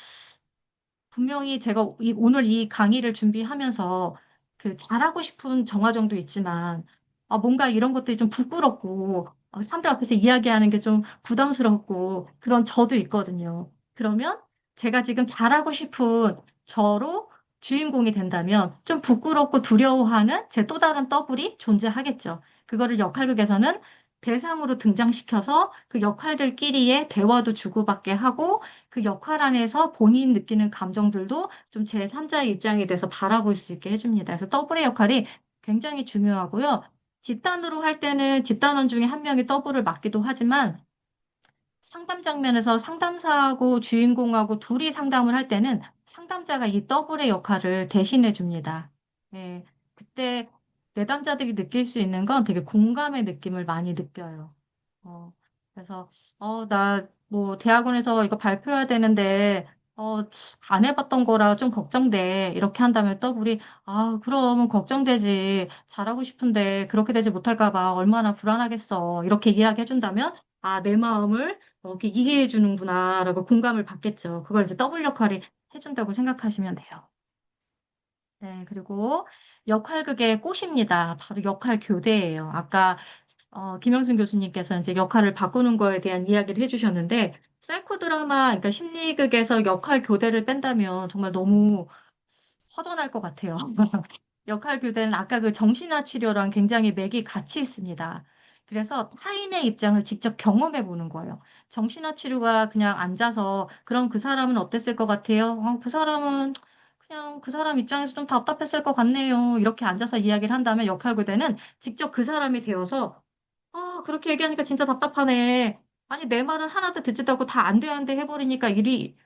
분명히 제가 오늘 이 강의를 준비하면서 그 잘하고 싶은 정화정도 있지만 뭔가 이런 것들이 좀 부끄럽고 사람들 앞에서 이야기하는 게 좀 부담스럽고 그런 저도 있거든요. 그러면 제가 지금 잘하고 싶은 저로 주인공이 된다면 좀 부끄럽고 두려워하는 제 또 다른 더블이 존재하겠죠. 그거를 역할극에서는 대상으로 등장시켜서 그 역할들끼리의 대화도 주고받게 하고 그 역할 안에서 본인 느끼는 감정들도 좀 제3자의 입장에 대해서 바라볼 수 있게 해줍니다. 그래서 더블의 역할이 굉장히 중요하고요. 집단으로 할 때는 집단원 중에 한 명이 더블을 맡기도 하지만 상담 장면에서 상담사하고 주인공하고 둘이 상담을 할 때는 상담자가 이 더블의 역할을 대신해 줍니다. 예, 그때 내담자들이 느낄 수 있는 건 되게 공감의 느낌을 많이 느껴요. 어, 그래서, 나 뭐 대학원에서 이거 발표해야 되는데, 안 해봤던 거라 좀 걱정돼. 이렇게 한다면 더블이, 그럼 걱정되지. 잘하고 싶은데 그렇게 되지 못할까 봐 얼마나 불안하겠어. 이렇게 이야기해 준다면, 내 마음을 이렇게 이해해 주는구나라고 공감을 받겠죠. 그걸 이제 더블 역할이 해준다고 생각하시면 돼요. 네, 그리고 역할극의 꽃입니다. 바로 역할 교대예요. 아까 김영순 교수님께서 이제 역할을 바꾸는 거에 대한 이야기를 해주셨는데, 사이코 드라마, 그러니까 심리극에서 역할 교대를 뺀다면 정말 너무 허전할 것 같아요. 역할 교대는 아까 그 정신화 치료랑 굉장히 맥이 같이 있습니다. 그래서 타인의 입장을 직접 경험해 보는 거예요. 정신화 치료가 그냥 앉아서 그럼 그 사람은 어땠을 것 같아요? 그 사람은 그냥 그 사람 입장에서 좀 답답했을 것 같네요. 이렇게 앉아서 이야기를 한다면 역할 교대는 직접 그 사람이 되어서 그렇게 얘기하니까 진짜 답답하네. 아니, 내 말은 하나도 듣지도 않고 다 안 되는데 해버리니까 일이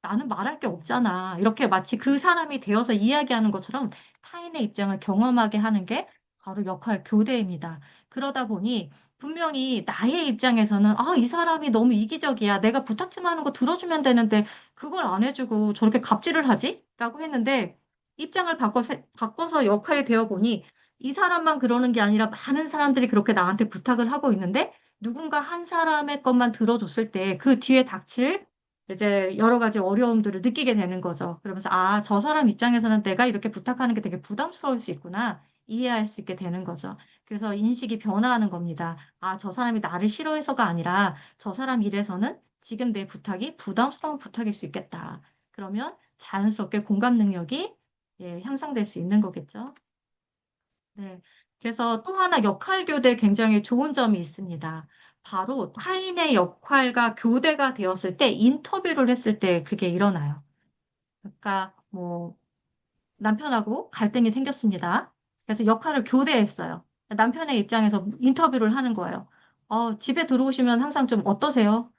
나는 말할 게 없잖아. 이렇게 마치 그 사람이 되어서 이야기하는 것처럼 타인의 입장을 경험하게 하는 게 바로 역할 교대입니다. 그러다 보니 분명히 나의 입장에서는 이 사람이 너무 이기적이야. 내가 부탁 좀 하는 거 들어주면 되는데 그걸 안 해주고 저렇게 갑질을 하지? 라고 했는데 입장을 바꿔서 역할이 되어 보니 이 사람만 그러는 게 아니라 많은 사람들이 그렇게 나한테 부탁을 하고 있는데 누군가 한 사람의 것만 들어줬을 때 그 뒤에 닥칠 이제 여러 가지 어려움들을 느끼게 되는 거죠. 그러면서 저 사람 입장에서는 내가 이렇게 부탁하는 게 되게 부담스러울 수 있구나. 이해할 수 있게 되는 거죠. 그래서 인식이 변화하는 겁니다. 저 사람이 나를 싫어해서가 아니라 저 사람 일에서는 지금 내 부탁이 부담스러운 부탁일 수 있겠다. 그러면 자연스럽게 공감 능력이 향상될 수 있는 거겠죠. 네. 그래서 또 하나 역할 교대 굉장히 좋은 점이 있습니다. 바로 타인의 역할과 교대가 되었을 때 인터뷰를 했을 때 그게 일어나요. 그러니까 뭐 남편하고 갈등이 생겼습니다. 그래서 역할을 교대했어요. 남편의 입장에서 인터뷰를 하는 거예요. 집에 들어오시면 항상 좀 어떠세요?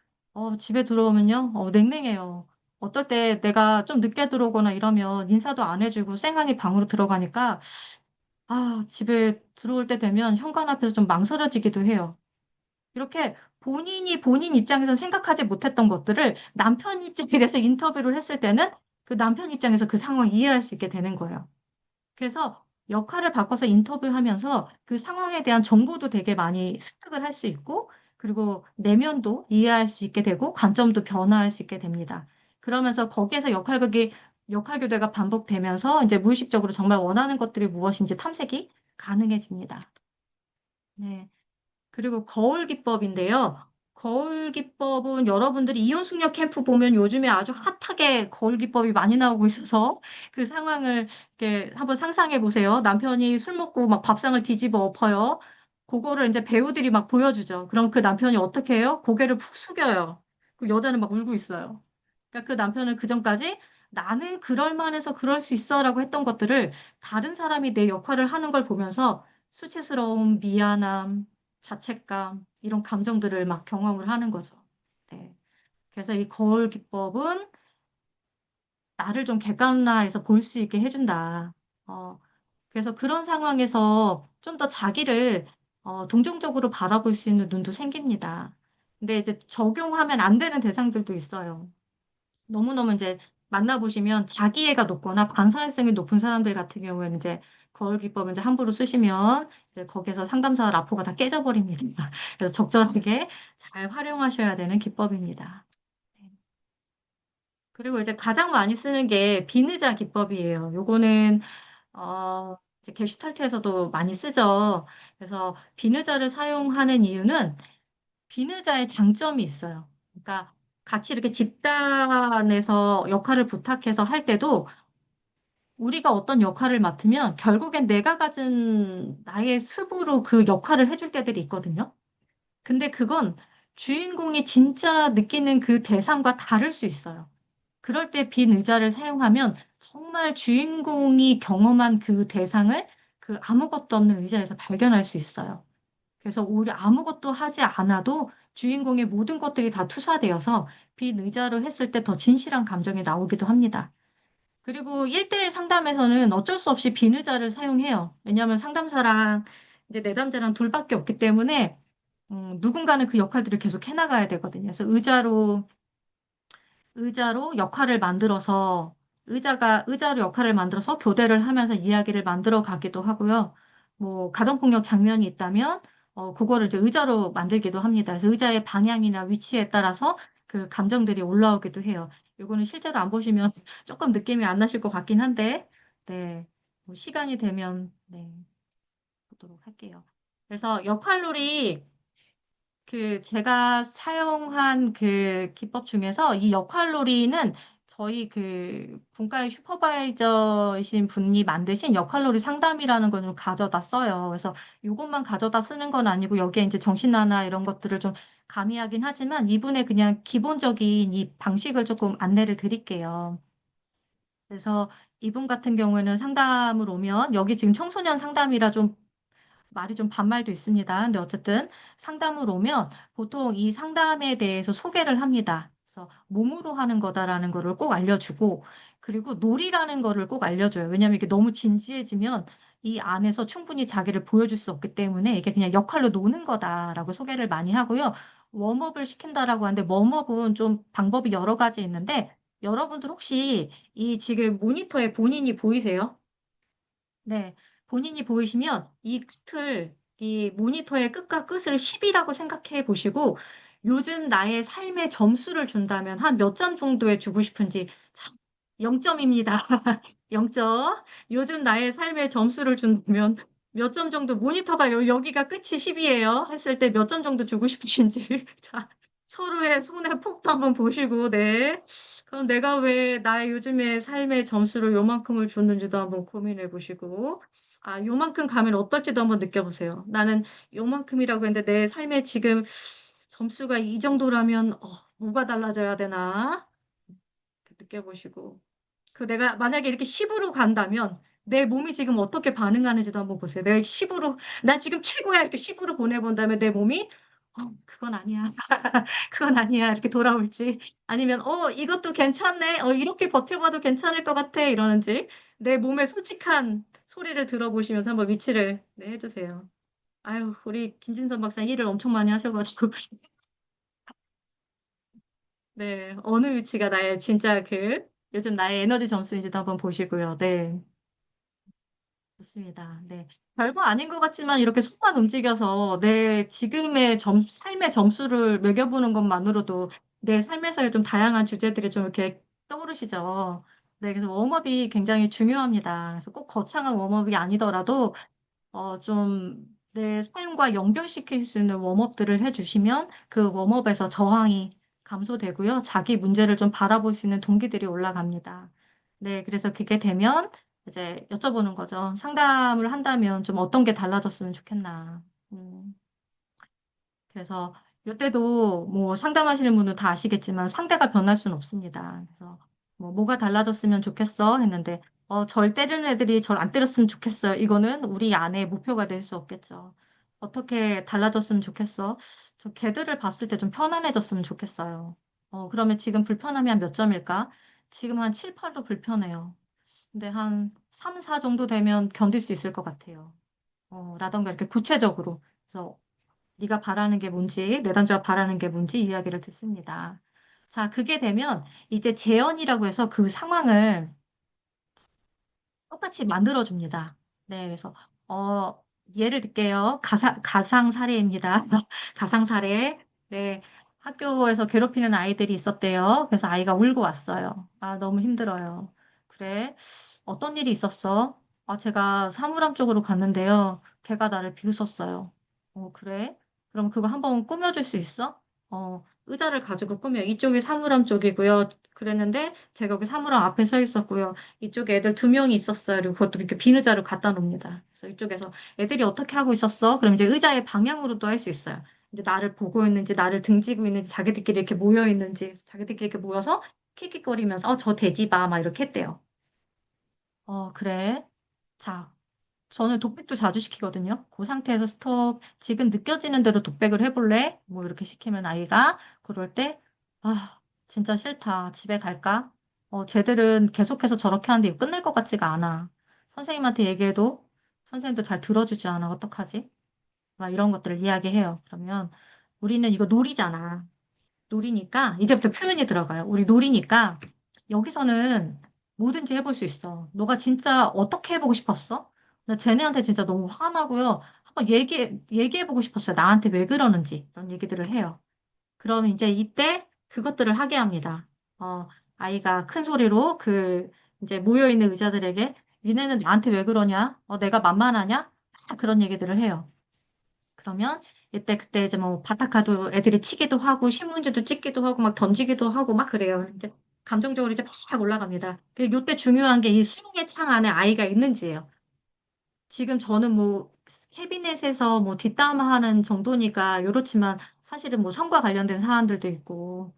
집에 들어오면요, 냉랭해요. 어떨 때 내가 좀 늦게 들어오거나 이러면 인사도 안 해주고 쌩하니 방으로 들어가니까 집에 들어올 때 되면 현관 앞에서 좀 망설여지기도 해요. 이렇게 본인이 본인 입장에서 생각하지 못했던 것들을 남편 입장에 대해서 인터뷰를 했을 때는 그 남편 입장에서 그 상황을 이해할 수 있게 되는 거예요. 그래서 역할을 바꿔서 인터뷰하면서 그 상황에 대한 정보도 되게 많이 습득을 할 수 있고, 그리고 내면도 이해할 수 있게 되고, 관점도 변화할 수 있게 됩니다. 그러면서 거기에서 역할 교대가 반복되면서 이제 무의식적으로 정말 원하는 것들이 무엇인지 탐색이 가능해집니다. 네. 그리고 거울 기법인데요. 거울 기법은 여러분들이 이혼숙녀 캠프 보면 요즘에 아주 핫하게 거울 기법이 많이 나오고 있어서 그 상황을 이렇게 한번 상상해 보세요. 남편이 술 먹고 막 밥상을 뒤집어 엎어요. 그거를 이제 배우들이 막 보여주죠. 그럼 그 남편이 어떻게 해요? 고개를 푹 숙여요. 그 여자는 막 울고 있어요. 그러니까 그 남편은 그전까지 나는 그럴 만해서 그럴 수 있어라고 했던 것들을 다른 사람이 내 역할을 하는 걸 보면서 수치스러움, 미안함, 자책감, 이런 감정들을 막 경험을 하는 거죠. 네. 그래서 이 거울 기법은 나를 좀 객관화해서 볼 수 있게 해준다. 그래서 그런 상황에서 좀 더 자기를 동정적으로 바라볼 수 있는 눈도 생깁니다. 근데 이제 적용하면 안 되는 대상들도 있어요. 너무너무 이제 만나보시면 자기애가 높거나 반사회성이 높은 사람들 같은 경우에는 이제 거울 기법을 이제 함부로 쓰시면 이제 거기에서 상담사 라포가 다 깨져버립니다. 그래서 적절하게 잘 활용하셔야 되는 기법입니다. 네. 그리고 이제 가장 많이 쓰는 게 비느자 기법이에요. 요거는 이제 게슈탈트에서도 많이 쓰죠. 그래서 비느자를 사용하는 이유는 비느자의 장점이 있어요. 그러니까 같이 이렇게 집단에서 역할을 부탁해서 할 때도 우리가 어떤 역할을 맡으면 결국엔 내가 가진 나의 습으로 그 역할을 해줄 때들이 있거든요. 근데 그건 주인공이 진짜 느끼는 그 대상과 다를 수 있어요. 그럴 때 빈 의자를 사용하면 정말 주인공이 경험한 그 대상을 그 아무것도 없는 의자에서 발견할 수 있어요. 그래서 오히려 아무것도 하지 않아도 주인공의 모든 것들이 다 투사되어서 빈 의자로 했을 때 더 진실한 감정이 나오기도 합니다. 그리고 1대1 상담에서는 어쩔 수 없이 빈 의자를 사용해요. 왜냐하면 상담사랑 이제 내담자랑 둘밖에 없기 때문에 누군가는 그 역할들을 계속 해나가야 되거든요. 그래서 의자로 역할을 만들어서 의자로 역할을 만들어서 교대를 하면서 이야기를 만들어 가기도 하고요. 뭐 가정폭력 장면이 있다면 그거를 이제 의자로 만들기도 합니다. 그래서 의자의 방향이나 위치에 따라서 그 감정들이 올라오기도 해요. 이거는 실제로 안 보시면 조금 느낌이 안 나실 것 같긴 한데, 네. 뭐 시간이 되면 네, 보도록 할게요. 그래서 역할놀이 그 제가 사용한 그 기법 중에서 이 역할놀이는 저희 그 분과의 슈퍼바이저이신 분이 만드신 역할놀이 상담이라는 걸 좀 가져다 써요. 그래서 이것만 가져다 쓰는 건 아니고 여기에 이제 정신화나 이런 것들을 좀 가미하긴 하지만 이분의 그냥 기본적인 이 방식을 조금 안내를 드릴게요. 그래서 이분 같은 경우에는 상담을 오면 여기 지금 청소년 상담이라 좀 말이 좀 반말도 있습니다. 근데 어쨌든 상담을 오면 보통 이 상담에 대해서 소개를 합니다. 그래서 몸으로 하는 거다라는 거를 꼭 알려주고, 그리고 놀이라는 거를 꼭 알려줘요. 왜냐하면 이게 너무 진지해지면 이 안에서 충분히 자기를 보여줄 수 없기 때문에 이게 그냥 역할로 노는 거다라고 소개를 많이 하고요. 웜업을 시킨다라고 하는데 웜업은 좀 방법이 여러 가지 있는데 여러분들 혹시 이 지금 모니터에 본인이 보이세요? 네, 본인이 보이시면 이 모니터의 끝과 끝을 10이라고 생각해 보시고, 요즘 나의 삶의 점수를 준다면 한 몇 점 정도에 주고 싶은지, 참, 0점입니다. 0점. 요즘 나의 삶의 점수를 준다면 몇 점 정도, 모니터가 여기가 끝이 10이에요. 했을 때 몇 점 정도 주고 싶으신지. 자, 서로의 손의 폭도 한번 보시고, 네. 그럼 내가 왜 나의 요즘의 삶의 점수를 요만큼을 줬는지도 한번 고민해 보시고, 요만큼 가면 어떨지도 한번 느껴보세요. 나는 요만큼이라고 했는데 내 삶에 지금 점수가 이 정도라면, 뭐가 달라져야 되나? 느껴보시고. 그 내가 만약에 이렇게 10으로 간다면 내 몸이 지금 어떻게 반응하는지도 한번 보세요. 내가 10으로, 나 지금 최고야 이렇게 10으로 보내본다면 내 몸이, 그건 아니야. 그건 아니야. 이렇게 돌아올지. 아니면, 이것도 괜찮네. 이렇게 버텨봐도 괜찮을 것 같아. 이러는지. 내 몸의 솔직한 소리를 들어보시면서 한번 위치를 네, 해주세요. 아유, 우리 김진선 박사 일을 엄청 많이 하셔가지고. 네, 어느 위치가 나의 진짜 요즘 나의 에너지 점수인지도 한번 보시고요. 네. 좋습니다. 네. 별거 아닌 것 같지만 이렇게 손만 움직여서 내 지금의 삶의 점수를 매겨보는 것만으로도 내 삶에서의 좀 다양한 주제들이 좀 이렇게 떠오르시죠. 네. 그래서 웜업이 굉장히 중요합니다. 그래서 꼭 거창한 웜업이 아니더라도 좀 내 삶과 연결시킬 수 있는 웜업들을 해주시면 그 웜업에서 저항이 감소되고요. 자기 문제를 좀 바라볼 수 있는 동기들이 올라갑니다. 네, 그래서 그게 되면 이제 여쭤보는 거죠. 상담을 한다면 좀 어떤 게 달라졌으면 좋겠나. 음, 그래서 이때도 뭐 상담하시는 분은 다 아시겠지만 상대가 변할 수는 없습니다. 그래서 뭐가 달라졌으면 좋겠어 했는데 절 때리는 애들이 절 안 때렸으면 좋겠어요. 이거는 우리 안에 목표가 될 수 없겠죠. 어떻게 달라졌으면 좋겠어? 저 걔들을 봤을 때 좀 편안해졌으면 좋겠어요. 그러면 지금 불편함이 한 몇 점일까? 지금 한 7, 8도 불편해요. 근데 한 3, 4 정도 되면 견딜 수 있을 것 같아요. 라던가 이렇게 구체적으로 그래서 네가 바라는 게 뭔지, 내담자가 바라는 게 뭔지 이야기를 듣습니다. 자, 그게 되면 이제 재현이라고 해서 그 상황을 똑같이 만들어줍니다. 네, 그래서, 어, 예를 들게요. 가상 사례입니다. 가상 사례. 네, 학교에서 괴롭히는 아이들이 있었대요. 그래서 아이가 울고 왔어요. 아, 너무 힘들어요. 그래, 어떤 일이 있었어? 아, 제가 사물함 쪽으로 갔는데요. 걔가 나를 비웃었어요. 그래? 그럼 그거 한번 꾸며줄 수 있어? 의자를 가지고 꾸며. 이쪽이 사물함 쪽이고요. 그랬는데 제가 여기 사물함 앞에 서 있었고요. 이쪽에 애들 두 명이 있었어요. 그리고 그것도 이렇게 빈 의자를 갖다 놓습니다. 그래서 이쪽에서 애들이 어떻게 하고 있었어? 그럼 이제 의자의 방향으로도 할 수 있어요. 이제 나를 보고 있는지, 나를 등지고 있는지, 자기들끼리 이렇게 모여 있는지, 자기들끼리 이렇게 모여서 킥킥거리면서, 저 돼지 봐. 막 이렇게 했대요. 그래. 자, 저는 독백도 자주 시키거든요. 그 상태에서 스톱, 지금 느껴지는 대로 독백을 해볼래? 뭐 이렇게 시키면 아이가 그럴 때, 아, 진짜 싫다. 집에 갈까? 쟤들은 계속해서 저렇게 하는데 이거 끝날 것 같지가 않아. 선생님한테 얘기해도 선생님도 잘 들어주지 않아. 어떡하지? 막 이런 것들을 이야기해요. 그러면 우리는 이거 놀이잖아. 놀이니까 이제부터 표현이 들어가요. 우리 놀이니까 여기서는 뭐든지 해볼 수 있어. 너가 진짜 어떻게 해보고 싶었어? 나 쟤네한테 진짜 너무 화나고요. 한번 얘기해보고 싶었어요. 나한테 왜 그러는지. 이런 얘기들을 해요. 그럼 이제 이때 그것들을 하게 합니다. 어, 아이가 큰 소리로 이제 모여있는 의자들에게 니네는 나한테 왜 그러냐? 내가 만만하냐? 그런 얘기들을 해요. 그러면 그때 이제 뭐 바타카도 애들이 치기도 하고 신문지도 찍기도 하고 막 던지기도 하고 막 그래요. 이제 감정적으로 이제 막 올라갑니다. 이때 중요한 게 이 수용의 창 안에 아이가 있는지예요. 지금 저는 뭐 캐비넷에서 뭐 뒷담화하는 정도니까 이렇지만 사실은 뭐 성과 관련된 사안들도 있고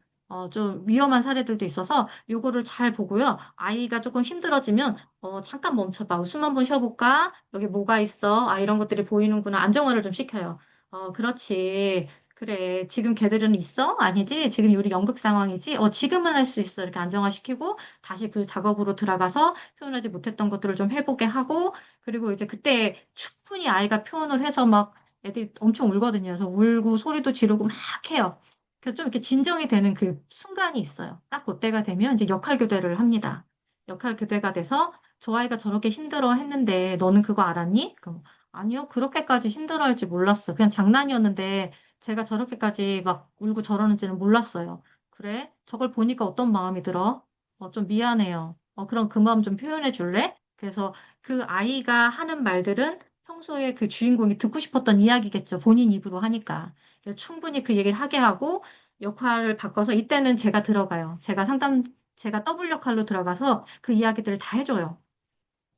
좀 위험한 사례들도 있어서 요거를 잘 보고요. 아이가 조금 힘들어지면 잠깐 멈춰봐. 숨 한번 쉬어볼까? 여기 뭐가 있어? 아 이런 것들이 보이는구나. 안정화를 좀 시켜요. 그렇지. 그래. 지금 걔들은 있어? 아니지? 지금 우리 연극 상황이지? 지금은 할 수 있어. 이렇게 안정화시키고 다시 그 작업으로 들어가서 표현하지 못했던 것들을 좀 해보게 하고 그리고 이제 그때 충분히 아이가 표현을 해서 막 애들이 엄청 울거든요. 그래서 울고 소리도 지르고 막 해요. 그래서 좀 이렇게 진정이 되는 그 순간이 있어요. 딱 그때가 되면 이제 역할 교대를 합니다. 역할 교대가 돼서 저 아이가 저렇게 힘들어 했는데 너는 그거 알았니? 그럼 아니요. 그렇게까지 힘들어할지 몰랐어. 그냥 장난이었는데 제가 저렇게까지 막 울고 저러는지는 몰랐어요. 그래? 저걸 보니까 어떤 마음이 들어? 좀 미안해요. 그럼 그 마음 좀 표현해 줄래? 그래서 그 아이가 하는 말들은 평소에 그 주인공이 듣고 싶었던 이야기겠죠. 본인 입으로 하니까. 그래서 충분히 그 얘기를 하게 하고 역할을 바꿔서 이때는 제가 들어가요. 제가 더블 역할로 들어가서 그 이야기들을 다 해줘요.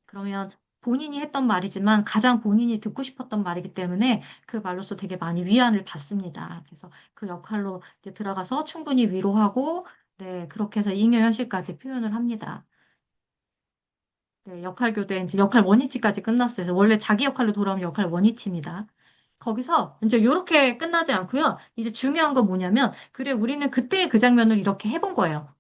그러면 본인이 했던 말이지만 가장 본인이 듣고 싶었던 말이기 때문에 그 말로서 되게 많이 위안을 받습니다. 그래서 그 역할로 이제 들어가서 충분히 위로하고 네, 그렇게 해서 잉여 현실까지 표현을 합니다. 네, 역할 교대, 이제 역할 원위치까지 끝났어요. 그래서 원래 자기 역할로 돌아오면 역할 원위치입니다. 거기서 이제 이렇게 끝나지 않고요. 이제 중요한 건 뭐냐면, 그래, 우리는 그때 그 장면을 이렇게 해본 거예요.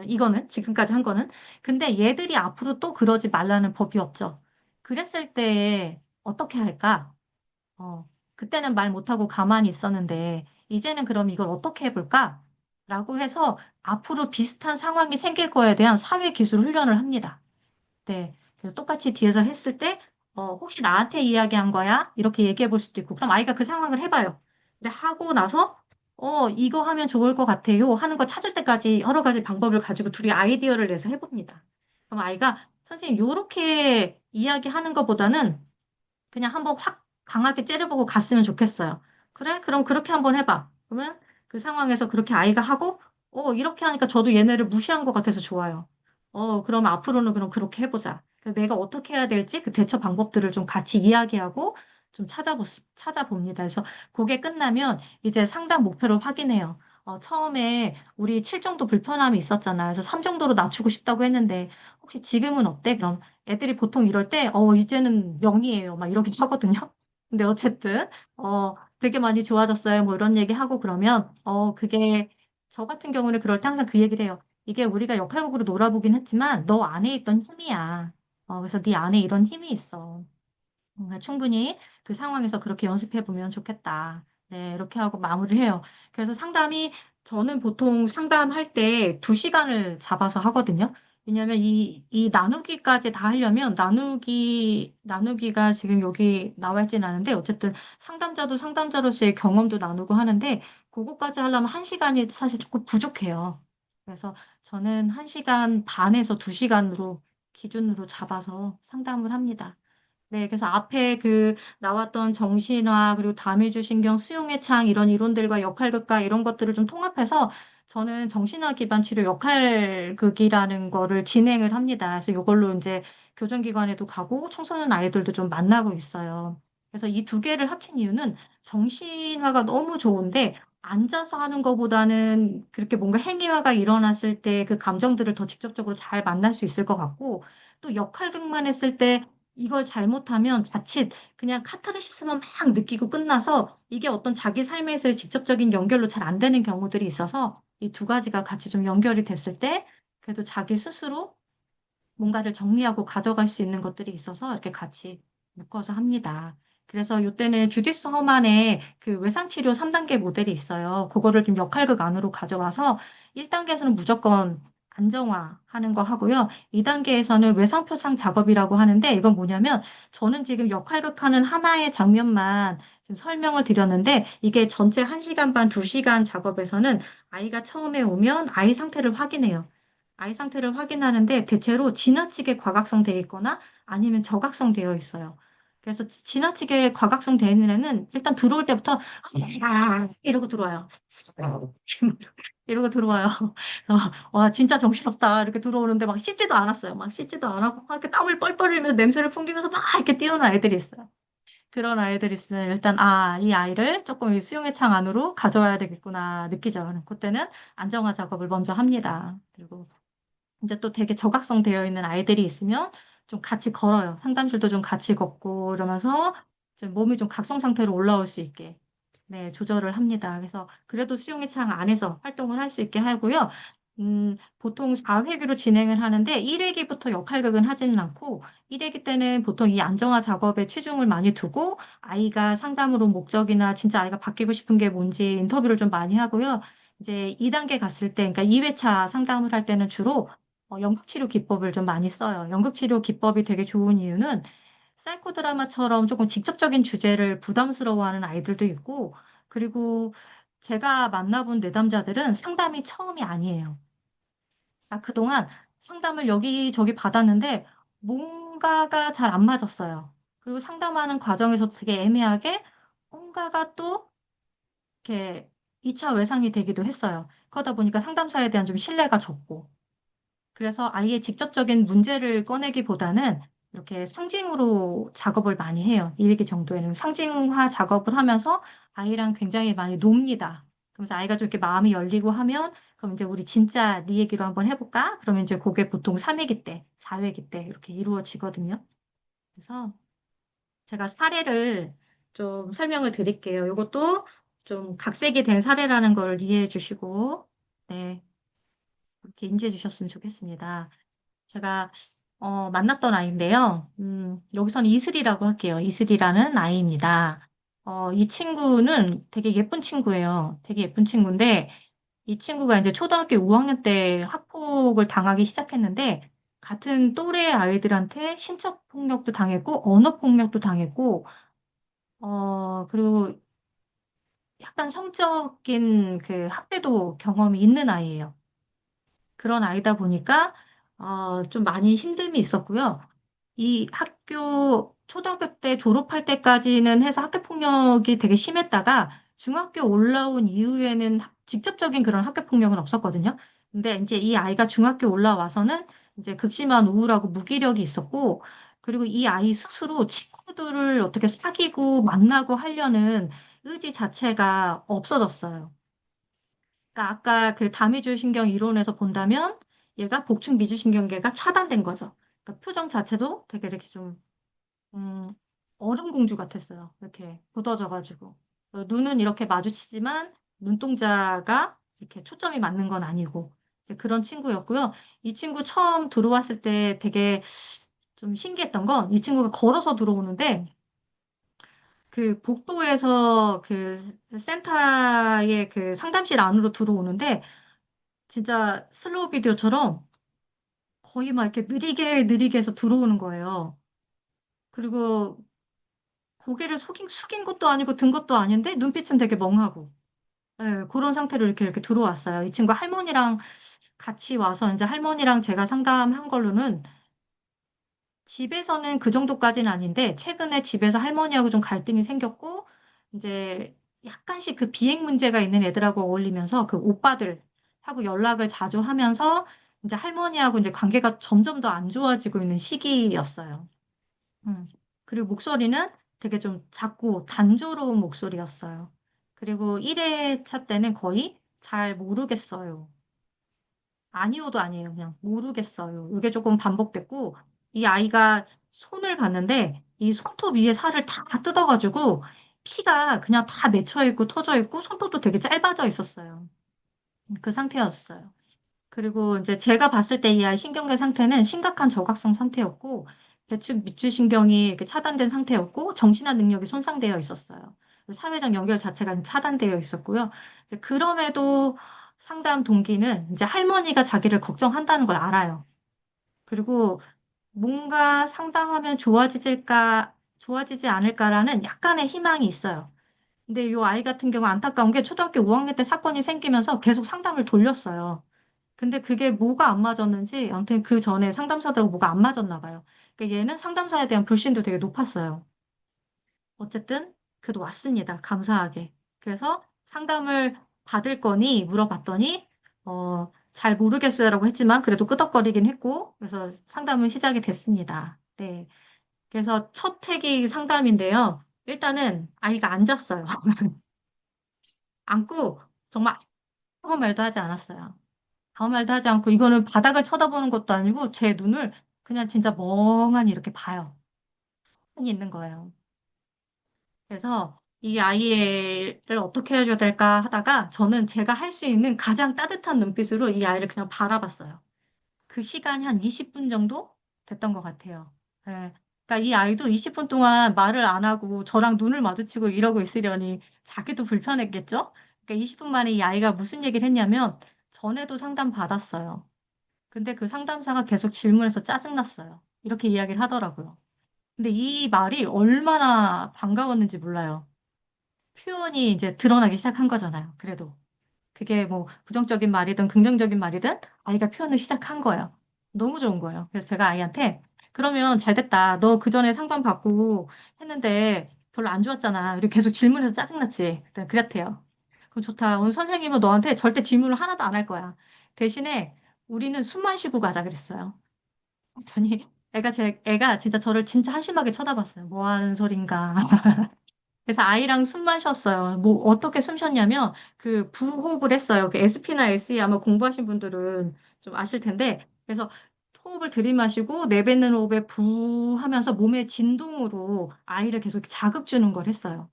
이거는, 지금까지 한 거는. 근데 얘들이 앞으로 또 그러지 말라는 법이 없죠. 그랬을 때 어떻게 할까? 그때는 말 못하고 가만히 있었는데, 이제는 그럼 이걸 어떻게 해볼까? 라고 해서 앞으로 비슷한 상황이 생길 거에 대한 사회 기술 훈련을 합니다. 네. 그래서 똑같이 뒤에서 했을 때, 혹시 나한테 이야기한 거야? 이렇게 얘기해 볼 수도 있고, 그럼 아이가 그 상황을 해봐요. 근데 하고 나서, 이거 하면 좋을 것 같아요. 하는 거 찾을 때까지 여러 가지 방법을 가지고 둘이 아이디어를 내서 해봅니다. 그럼 아이가, 선생님, 요렇게 이야기하는 것보다는 그냥 한번 확 강하게 째려보고 갔으면 좋겠어요. 그래? 그럼 그렇게 한번 해봐. 그러면 그 상황에서 그렇게 아이가 하고, 이렇게 하니까 저도 얘네를 무시한 것 같아서 좋아요. 그럼 앞으로는 그럼 그렇게 해보자. 그래서 내가 어떻게 해야 될지 그 대처 방법들을 좀 같이 이야기하고 좀 찾아봅니다. 그래서 그게 끝나면 이제 상담 목표를 확인해요. 처음에 우리 7 정도 불편함이 있었잖아. 그래서 3 정도로 낮추고 싶다고 했는데, 혹시 지금은 어때? 그럼 애들이 보통 이럴 때, 이제는 0이에요. 막 이러긴 하거든요. 근데 어쨌든, 되게 많이 좋아졌어요. 뭐 이런 얘기 하고 그러면, 저 같은 경우는 그럴 때 항상 그 얘기를 해요. 이게 우리가 역할극으로 놀아보긴 했지만, 너 안에 있던 힘이야. 그래서 네 안에 이런 힘이 있어. 충분히 그 상황에서 그렇게 연습해 보면 좋겠다. 네, 이렇게 하고 마무리를 해요. 그래서 상담이 저는 보통 상담할 때 2시간을 잡아서 하거든요. 왜냐하면 이 나누기까지 다 하려면 나누기가 지금 여기 나와 있진 않은데 어쨌든 상담자도 상담자로서의 경험도 나누고 하는데 그거까지 하려면 1시간이 사실 조금 부족해요. 그래서 저는 1시간 반에서 2시간으로 기준으로 잡아서 상담을 합니다. 네, 그래서 앞에 그 나왔던 정신화, 그리고 다미주신경, 수용의 창 이런 이론들과 역할극과 이런 것들을 좀 통합해서 저는 정신화 기반 치료 역할극이라는 거를 진행을 합니다. 그래서 이걸로 이제 교정기관에도 가고 청소년 아이들도 좀 만나고 있어요. 그래서 이 2개를 합친 이유는 정신화가 너무 좋은데 앉아서 하는 것보다는 그렇게 뭔가 행위화가 일어났을 때 그 감정들을 더 직접적으로 잘 만날 수 있을 것 같고 또 역할극만 했을 때 이걸 잘못하면 자칫 그냥 카타르시스만 막 느끼고 끝나서 이게 어떤 자기 삶에서의 직접적인 연결로 잘 안 되는 경우들이 있어서 이 2가지가 같이 좀 연결이 됐을 때 그래도 자기 스스로 뭔가를 정리하고 가져갈 수 있는 것들이 있어서 이렇게 같이 묶어서 합니다. 그래서 이때는 주디스 허만의 그 외상치료 3단계 모델이 있어요. 그거를 좀 역할극 안으로 가져와서 1단계에서는 무조건 안정화하는 거 하고요. 2단계에서는 외상표상 작업이라고 하는데 이건 뭐냐면 저는 지금 역할극하는 하나의 장면만 지금 설명을 드렸는데 이게 전체 1시간 반, 2시간 작업에서는 아이가 처음에 오면 아이 상태를 확인해요. 아이 상태를 확인하는데 대체로 지나치게 과각성 되어 있거나 아니면 저각성 되어 있어요. 그래서 지나치게 과각성 되어 있는 애는 일단 들어올 때부터 이러고 들어와요. 이러고 들어와요. 그래서 와 진짜 정신없다 이렇게 들어오는데 막 씻지도 않았어요. 막 씻지도 않았고 막 이렇게 땀을 뻘뻘 흘리면서 냄새를 풍기면서 막 이렇게 뛰어오는 아이들이 있어요. 그런 아이들이 있으면 일단 이 아이를 조금 이 수용의 창 안으로 가져와야 되겠구나 느끼죠. 그때는 안정화 작업을 먼저 합니다. 그리고 이제 또 되게 저각성 되어 있는 아이들이 있으면 좀 같이 걸어요. 상담실도 좀 같이 걷고 이러면서 좀 몸이 좀 각성 상태로 올라올 수 있게 네, 조절을 합니다. 그래서 그래도 수용의 창 안에서 활동을 할 수 있게 하고요. 보통 4회기로 진행을 하는데 1회기부터 역할극은 하지는 않고 1회기 때는 보통 이 안정화 작업에 치중을 많이 두고 아이가 상담으로 목적이나 진짜 아이가 바뀌고 싶은 게 뭔지 인터뷰를 좀 많이 하고요. 이제 2단계 갔을 때, 그러니까 2회차 상담을 할 때는 주로 연극치료 기법을 좀 많이 써요. 연극치료 기법이 되게 좋은 이유는 사이코 드라마처럼 조금 직접적인 주제를 부담스러워하는 아이들도 있고, 그리고 제가 만나본 내담자들은 상담이 처음이 아니에요. 그동안 상담을 여기저기 받았는데 뭔가가 잘 안 맞았어요. 그리고 상담하는 과정에서 되게 애매하게 뭔가가 또 이렇게 2차 외상이 되기도 했어요. 그러다 보니까 상담사에 대한 좀 신뢰가 적고, 그래서 아예 직접적인 문제를 꺼내기보다는 이렇게 상징으로 작업을 많이 해요. 1기 정도에는 상징화 작업을 하면서 아이랑 굉장히 많이 놉니다. 그러면서 아이가 좀 이렇게 마음이 열리고 하면 그럼 이제 우리 진짜 네 얘기로 한번 해볼까? 그러면 이제 그게 보통 3회기 때, 4회기 때 이렇게 이루어지거든요. 그래서 제가 사례를 좀 설명을 드릴게요. 이것도 좀 각색이 된 사례라는 걸 이해해 주시고, 네, 이렇게 인지해 주셨으면 좋겠습니다. 제가 만났던 아이인데요. 여기서는 이슬이라고 할게요. 이슬이라는 아이입니다. 이 친구는 되게 예쁜 친구예요. 되게 예쁜 친구인데 이 친구가 이제 초등학교 5학년 때 학폭을 당하기 시작했는데 같은 또래 아이들한테 신체 폭력도 당했고 언어 폭력도 당했고 그리고 약간 성적인 그 학대도 경험이 있는 아이예요. 그런 아이다 보니까 좀 많이 힘듦이 있었고요. 이 초등학교 때 졸업할 때까지는 해서 학교폭력이 되게 심했다가 중학교 올라온 이후에는 직접적인 그런 학교폭력은 없었거든요. 근데 이제 이 아이가 중학교 올라와서는 이제 극심한 우울하고 무기력이 있었고, 그리고 이 아이 스스로 친구들을 어떻게 사귀고 만나고 하려는 의지 자체가 없어졌어요. 그러니까 아까 그 다미줄신경 이론에서 본다면 얘가 복층 미주신경계가 차단된 거죠. 그러니까 표정 자체도 되게 이렇게 좀 음, 얼음 공주 같았어요. 이렇게 굳어져가지고 눈은 이렇게 마주치지만 눈동자가 이렇게 초점이 맞는 건 아니고 이제 그런 친구였고요. 이 친구 처음 들어왔을 때 되게 좀 신기했던 건 이 친구가 걸어서 들어오는데 그 복도에서 그 센터의 그 상담실 안으로 들어오는데 진짜 슬로우 비디오처럼 거의 막 이렇게 느리게 느리게 해서 들어오는 거예요. 그리고 고개를 숙인 것도 아니고 든 것도 아닌데 눈빛은 되게 멍하고 네, 그런 상태로 이렇게 들어왔어요. 이 친구 할머니랑 같이 와서 이제 할머니랑 제가 상담한 걸로는 집에서는 그 정도까지는 아닌데 최근에 집에서 할머니하고 좀 갈등이 생겼고 이제 약간씩 그 비행 문제가 있는 애들하고 어울리면서 그 오빠들하고 연락을 자주 하면서 이제 할머니하고 이제 관계가 점점 더 안 좋아지고 있는 시기였어요. 음. 그리고 목소리는 되게 좀 작고 단조로운 목소리였어요. 그리고 1회차 때는 거의 잘 모르겠어요. 아니오도 아니에요. 그냥 모르겠어요. 이게 조금 반복됐고, 이 아이가 손을 봤는데, 이 손톱 위에 살을 다 뜯어가지고, 피가 그냥 다 맺혀 있고 터져 있고, 손톱도 되게 짧아져 있었어요. 그 상태였어요. 그리고 이제 제가 봤을 때 이 아이 신경계 상태는 심각한 저각성 상태였고, 배축 밑줄신경이 이렇게 차단된 상태였고, 정신화 능력이 손상되어 있었어요. 사회적 연결 자체가 차단되어 있었고요. 이제 그럼에도 상담 동기는 이제 할머니가 자기를 걱정한다는 걸 알아요. 그리고 뭔가 상담하면 좋아지지 않을까라는 약간의 희망이 있어요. 근데 이 아이 같은 경우 안타까운 게 초등학교 5학년 때 사건이 생기면서 계속 상담을 돌렸어요. 근데 그게 뭐가 안 맞았는지, 아무튼 그 전에 상담사들하고 뭐가 안 맞았나 봐요. 그러니까 얘는 상담사에 대한 불신도 되게 높았어요. 어쨌든, 그래도 왔습니다. 감사하게. 그래서 상담을 받을 거니 물어봤더니, 잘 모르겠어요라고 했지만, 그래도 끄덕거리긴 했고, 그래서 상담은 시작이 됐습니다. 네. 그래서 첫 회기 상담인데요. 일단은 아이가 앉았어요. 앉고, 정말 아무 말도 하지 않았어요. 아무 말도 하지 않고 이거는 바닥을 쳐다보는 것도 아니고 제 눈을 그냥 진짜 멍하니 이렇게 봐요. 멍하니 있는 거예요. 그래서 이 아이를 어떻게 해줘야 될까 하다가 저는 제가 할 수 있는 가장 따뜻한 눈빛으로 이 아이를 그냥 바라봤어요. 그 시간이 한 20분 정도 됐던 것 같아요. 예. 그러니까 이 아이도 20분 동안 말을 안 하고 저랑 눈을 마주치고 이러고 있으려니 자기도 불편했겠죠? 그러니까 20분 만에 이 아이가 무슨 얘기를 했냐면 전에도 상담 받았어요. 근데 그 상담사가 계속 질문해서 짜증났어요. 이렇게 이야기를 하더라고요. 근데 이 말이 얼마나 반가웠는지 몰라요. 표현이 이제 드러나기 시작한 거잖아요. 그래도. 그게 뭐 부정적인 말이든 긍정적인 말이든 아이가 표현을 시작한 거예요. 너무 좋은 거예요. 그래서 제가 아이한테 그러면 잘 됐다. 너 그전에 상담받고 했는데 별로 안 좋았잖아. 그리고 계속 질문해서 짜증났지. 그랬대요. 그럼 좋다. 오늘 선생님은 너한테 절대 질문을 하나도 안 할 거야. 대신에 우리는 숨만 쉬고 가자 그랬어요. 그랬더니 애가 진짜 저를 진짜 한심하게 쳐다봤어요. 뭐 하는 소린가. 그래서 아이랑 숨만 쉬었어요. 뭐 어떻게 숨 쉬었냐면 그 부호흡을 했어요. 그 SP나 SE 아마 공부하신 분들은 좀 아실 텐데 그래서 호흡을 들이마시고 내뱉는 호흡에 부 하면서 몸의 진동으로 아이를 계속 자극 주는 걸 했어요.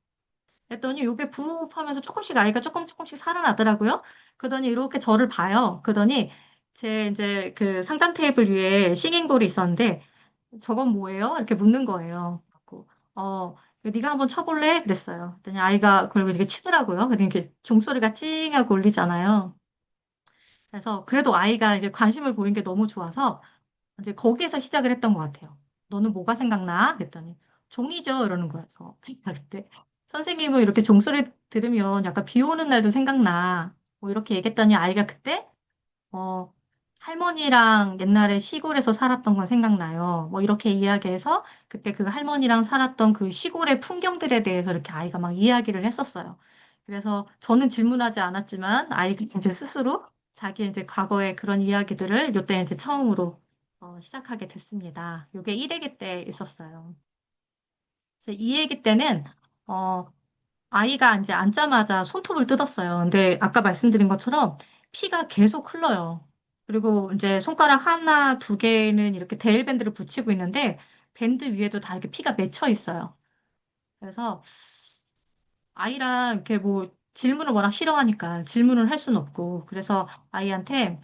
했더니 요게 부호흡하면서 조금씩 아이가 조금씩 살아나더라고요. 그러더니 이렇게 저를 봐요. 그러더니 제 이제 그 상담 테이블 위에 싱잉볼이 있었는데 저건 뭐예요? 이렇게 묻는 거예요. 그래갖고, 네가 한번 쳐볼래? 그랬어요. 그랬더니 아이가 그걸 이렇게 치더라고요. 그랬더니 이렇게 종소리가 찡하고 울리잖아요. 그래서 그래도 아이가 이제 관심을 보인 게 너무 좋아서 이제 거기에서 시작을 했던 것 같아요. 너는 뭐가 생각나? 그랬더니 종이죠. 이러는 거예요. 그래서 제가 그때 선생님은 이렇게 종소리 들으면 약간 비 오는 날도 생각나. 뭐 이렇게 얘기했더니 아이가 그때 어, 할머니랑 옛날에 시골에서 살았던 건 생각나요. 뭐 이렇게 이야기해서 그때 그 할머니랑 살았던 그 시골의 풍경들에 대해서 이렇게 아이가 막 이야기를 했었어요. 그래서 저는 질문하지 않았지만 아이가 이제 스스로 자기 이제 과거의 그런 이야기들을 요때 이제 처음으로 시작하게 됐습니다. 요게 1회기 때 있었어요. 그래서 2회기 때는 어, 아이가 이제 앉자마자 손톱을 뜯었어요. 근데 아까 말씀드린 것처럼 피가 계속 흘러요. 그리고 이제 손가락 하나, 두 개는 이렇게 데일밴드를 붙이고 있는데 밴드 위에도 다 이렇게 피가 맺혀 있어요. 그래서 아이랑 이렇게 뭐 질문을 워낙 싫어하니까 질문을 할 수는 없고 그래서 아이한테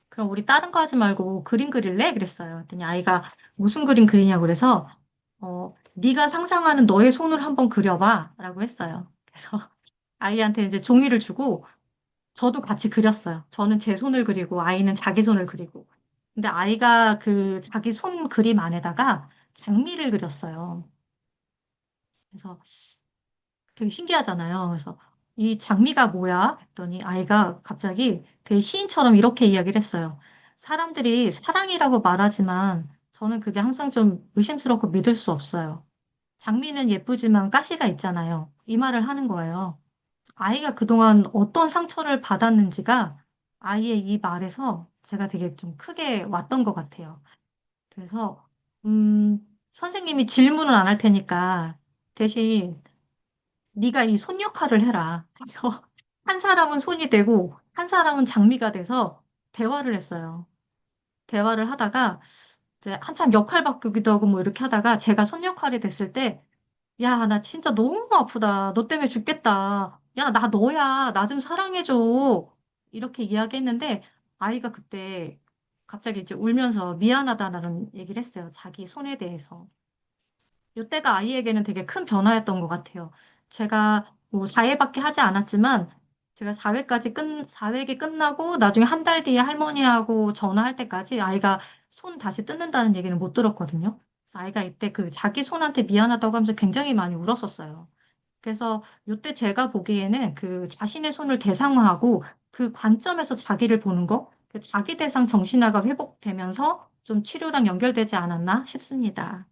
그럼 우리 다른 거 하지 말고 그림 그릴래? 그랬어요. 그랬더니 아이가 무슨 그림 그리냐고 그래서 네가 상상하는 너의 손을 한번 그려봐라고 했어요. 그래서 아이한테 이제 종이를 주고 저도 같이 그렸어요. 저는 제 손을 그리고 아이는 자기 손을 그리고. 근데 아이가 그 자기 손 그림 안에다가 장미를 그렸어요. 그래서 되게 신기하잖아요. 그래서 이 장미가 뭐야? 했더니 아이가 갑자기 되게 시인처럼 이렇게 이야기를 했어요. 사람들이 사랑이라고 말하지만 저는 그게 항상 좀 의심스럽고 믿을 수 없어요. 장미는 예쁘지만 가시가 있잖아요. 이 말을 하는 거예요. 아이가 그동안 어떤 상처를 받았는지가 아이의 이 말에서 제가 되게 좀 크게 왔던 것 같아요. 그래서, 선생님이 질문은 안 할 테니까 대신 네가 이 손 역할을 해라. 그래서 한 사람은 손이 되고 한 사람은 장미가 돼서 대화를 했어요. 대화를 하다가 이제 한참 역할 바꾸기도 하고 뭐 이렇게 하다가 제가 손 역할이 됐을 때 야, 나 진짜 너무 아프다. 너 때문에 죽겠다. 야, 나 너야. 나 좀 사랑해줘. 이렇게 이야기했는데 아이가 그때 갑자기 이제 울면서 미안하다라는 얘기를 했어요. 자기 손에 대해서. 이때가 아이에게는 되게 큰 변화였던 것 같아요. 제가 뭐 4회밖에 하지 않았지만 제가 4회기 끝나고 나중에 한 달 뒤에 할머니하고 전화할 때까지 아이가 손 다시 뜯는다는 얘기는 못 들었거든요. 그래서 아이가 이때 그 자기 손한테 미안하다고 하면서 굉장히 많이 울었었어요. 그래서 이때 제가 보기에는 그 자신의 손을 대상화하고 그 관점에서 자기를 보는 거, 그 자기 대상 정신화가 회복되면서 좀 치료랑 연결되지 않았나 싶습니다.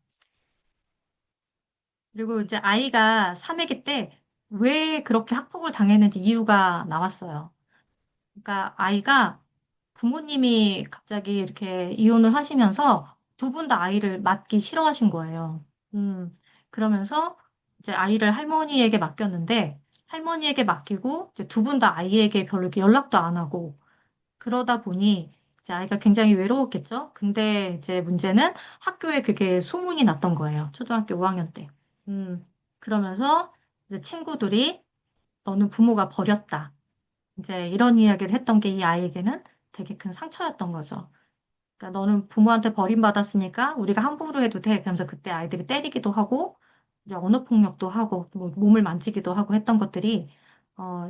그리고 이제 아이가 3회기 때 왜 그렇게 학폭을 당했는지 이유가 나왔어요. 그러니까 아이가 부모님이 갑자기 이렇게 이혼을 하시면서 두 분 다 아이를 맡기 싫어하신 거예요. 그러면서 이제 아이를 할머니에게 맡겼는데 할머니에게 맡기고 이제 두 분 다 아이에게 별로 이렇게 연락도 안 하고 그러다 보니 이제 아이가 굉장히 외로웠겠죠. 근데 이제 문제는 학교에 그게 소문이 났던 거예요. 초등학교 5학년 때. 음, 그러면서 이제 친구들이 너는 부모가 버렸다. 이제 이런 이야기를 했던 게 이 아이에게는 되게 큰 상처였던 거죠. 그러니까 너는 부모한테 버림받았으니까 우리가 함부로 해도 돼. 그러면서 그때 아이들이 때리기도 하고 이제 언어폭력도 하고 뭐 몸을 만지기도 하고 했던 것들이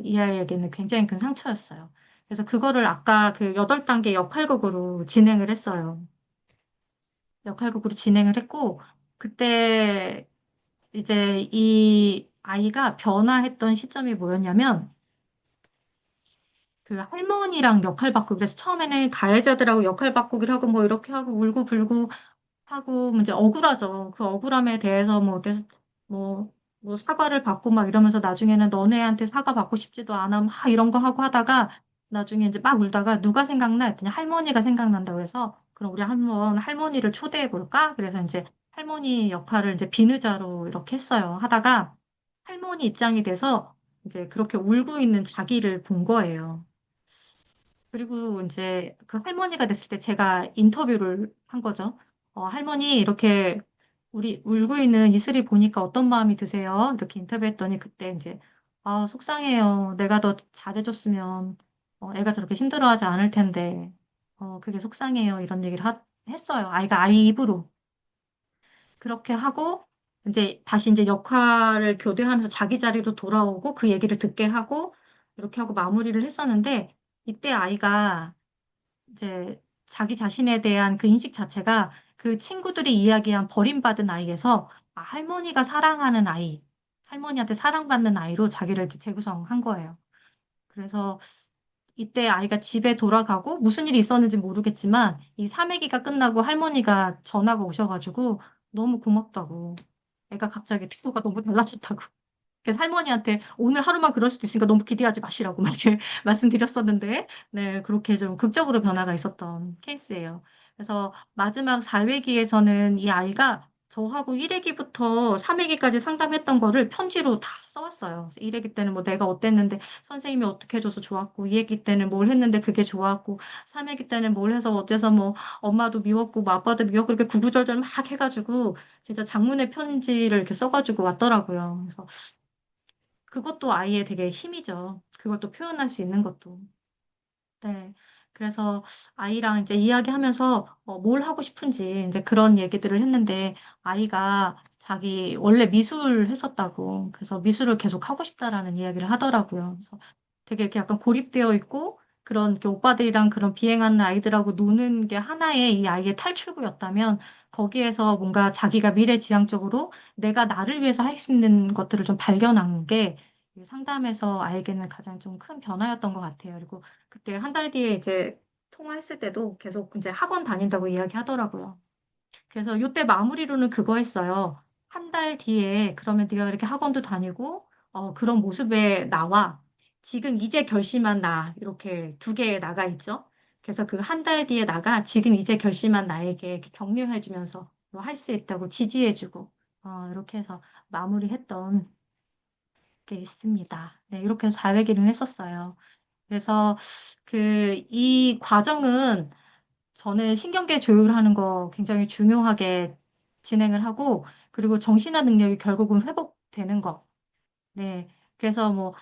이 아이에게는 굉장히 큰 상처였어요. 그래서 그거를 아까 그 8단계 역할극으로 진행을 했어요. 역할극으로 진행을 했고 그때 이제 이 아이가 변화했던 시점이 뭐였냐면 그 할머니랑 역할 바꾸기 그래서 처음에는 가해자들하고 역할 바꾸기를 하고 뭐 이렇게 하고 울고 불고 하고 뭐 이제 억울하죠. 그 억울함에 대해서 뭐 계속 뭐, 뭐 사과를 받고 막 이러면서 나중에는 너네한테 사과 받고 싶지도 않아 막 이런 거 하고 하다가 나중에 이제 막 울다가 누가 생각나 했더니 할머니가 생각난다고 해서 그럼 우리 한번 할머니를 초대해 볼까? 그래서 이제 할머니 역할을 이제 비누자로 이렇게 했어요. 하다가 할머니 입장이 돼서 이제 그렇게 울고 있는 자기를 본 거예요. 그리고 이제 그 할머니가 됐을 때 제가 인터뷰를 한 거죠. 할머니 이렇게 우리 울고 있는 이슬이 보니까 어떤 마음이 드세요? 이렇게 인터뷰했더니 그때 이제 아, 속상해요. 내가 더 잘해줬으면 애가 저렇게 힘들어하지 않을 텐데 그게 속상해요. 이런 얘기를 했어요. 아이가 아이 입으로. 그렇게 하고 이제 다시 이제 역할을 교대하면서 자기 자리로 돌아오고 그 얘기를 듣게 하고 이렇게 하고 마무리를 했었는데 이때 아이가 이제 자기 자신에 대한 그 인식 자체가 그 친구들이 이야기한 버림받은 아이에서 아, 할머니가 사랑하는 아이, 할머니한테 사랑받는 아이로 자기를 이제 재구성한 거예요. 그래서 이때 아이가 집에 돌아가고 무슨 일이 있었는지 모르겠지만 이 3회기가 끝나고 할머니가 전화가 오셔가지고 너무 고맙다고. 애가 갑자기 태도가 너무 달라졌다고. 그래서 할머니한테 오늘 하루만 그럴 수도 있으니까 너무 기대하지 마시라고 막 이렇게 말씀드렸었는데, 네, 그렇게 좀 극적으로 변화가 있었던 케이스예요. 그래서 마지막 4회기에서는 이 아이가 저하고 1회기부터 3회기까지 상담했던 거를 편지로 다 써왔어요. 1회기 때는 뭐 내가 어땠는데 선생님이 어떻게 해줘서 좋았고, 2회기 때는 뭘 했는데 그게 좋았고, 3회기 때는 뭘 해서 어째서 뭐 엄마도 미웠고, 뭐 아빠도 미웠고, 이렇게 구구절절 막 해가지고 진짜 장문의 편지를 이렇게 써가지고 왔더라고요. 그래서 그것도 아이의 되게 힘이죠. 그걸 또 표현할 수 있는 것도. 네. 그래서 아이랑 이제 이야기하면서 뭘 하고 싶은지 이제 그런 얘기들을 했는데 아이가 자기 원래 미술 했었다고 그래서 미술을 계속 하고 싶다라는 이야기를 하더라고요. 그래서 되게 이렇게 약간 고립되어 있고 그런 이렇게 오빠들이랑 그런 비행하는 아이들하고 노는 게 하나의 이 아이의 탈출구였다면 거기에서 뭔가 자기가 미래지향적으로 내가 나를 위해서 할 수 있는 것들을 좀 발견한 게 상담에서 아이에게는 가장 좀 큰 변화였던 것 같아요. 그리고 그때 한 달 뒤에 이제 통화했을 때도 계속 이제 학원 다닌다고 이야기하더라고요. 그래서 요때 마무리로는 그거 했어요. 한 달 뒤에 그러면 네가 그렇게 학원도 다니고 그런 모습에 나와. 지금 이제 결심한 나 이렇게 두 개 나가 있죠. 그래서 그 한 달 뒤에 나가 지금 이제 결심한 나에게 이렇게 격려해주면서 할 수 있다고 지지해주고 이렇게 해서 마무리했던 게 있습니다. 네, 이렇게 해서 400일은 했었어요. 그래서 이 과정은 저는 신경계 조율하는 거 굉장히 중요하게 진행을 하고, 그리고 정신화 능력이 결국은 회복되는 거. 네. 그래서 뭐,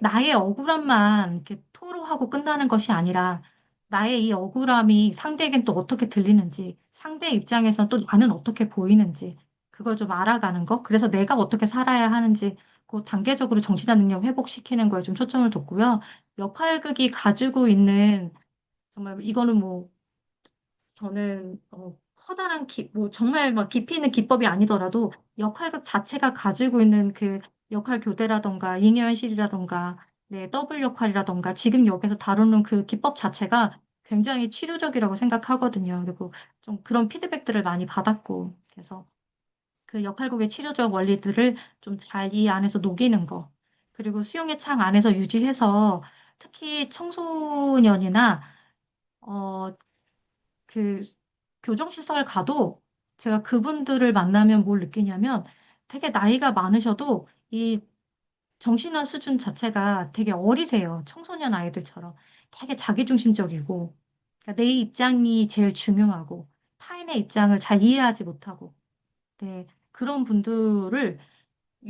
나의 억울함만 이렇게 토로하고 끝나는 것이 아니라, 나의 이 억울함이 상대에겐 또 어떻게 들리는지, 상대 입장에서 또 나는 어떻게 보이는지, 그걸 좀 알아가는 거. 그래서 내가 어떻게 살아야 하는지, 그 단계적으로 정신화 능력 회복시키는 거에 좀 초점을 뒀고요. 역할극이 가지고 있는, 정말 이거는 뭐, 저는 커다란 뭐 정말 막 깊이 있는 기법이 아니더라도 역할극 자체가 가지고 있는 그 역할 교대라던가 잉여현실이라던가 네, 더블 역할이라던가 지금 여기서 다루는 그 기법 자체가 굉장히 치료적이라고 생각하거든요. 그리고 좀 그런 피드백들을 많이 받았고 그래서 그 역할극의 치료적 원리들을 좀 잘 이 안에서 녹이는 거. 그리고 수용의 창 안에서 유지해서 특히 청소년이나 어, 그 교정시설 가도 제가 그분들을 만나면 뭘 느끼냐면 되게 나이가 많으셔도 이 정신화 수준 자체가 되게 어리세요. 청소년 아이들처럼. 되게 자기중심적이고 그러니까 내 입장이 제일 중요하고 타인의 입장을 잘 이해하지 못하고 네, 그런 분들을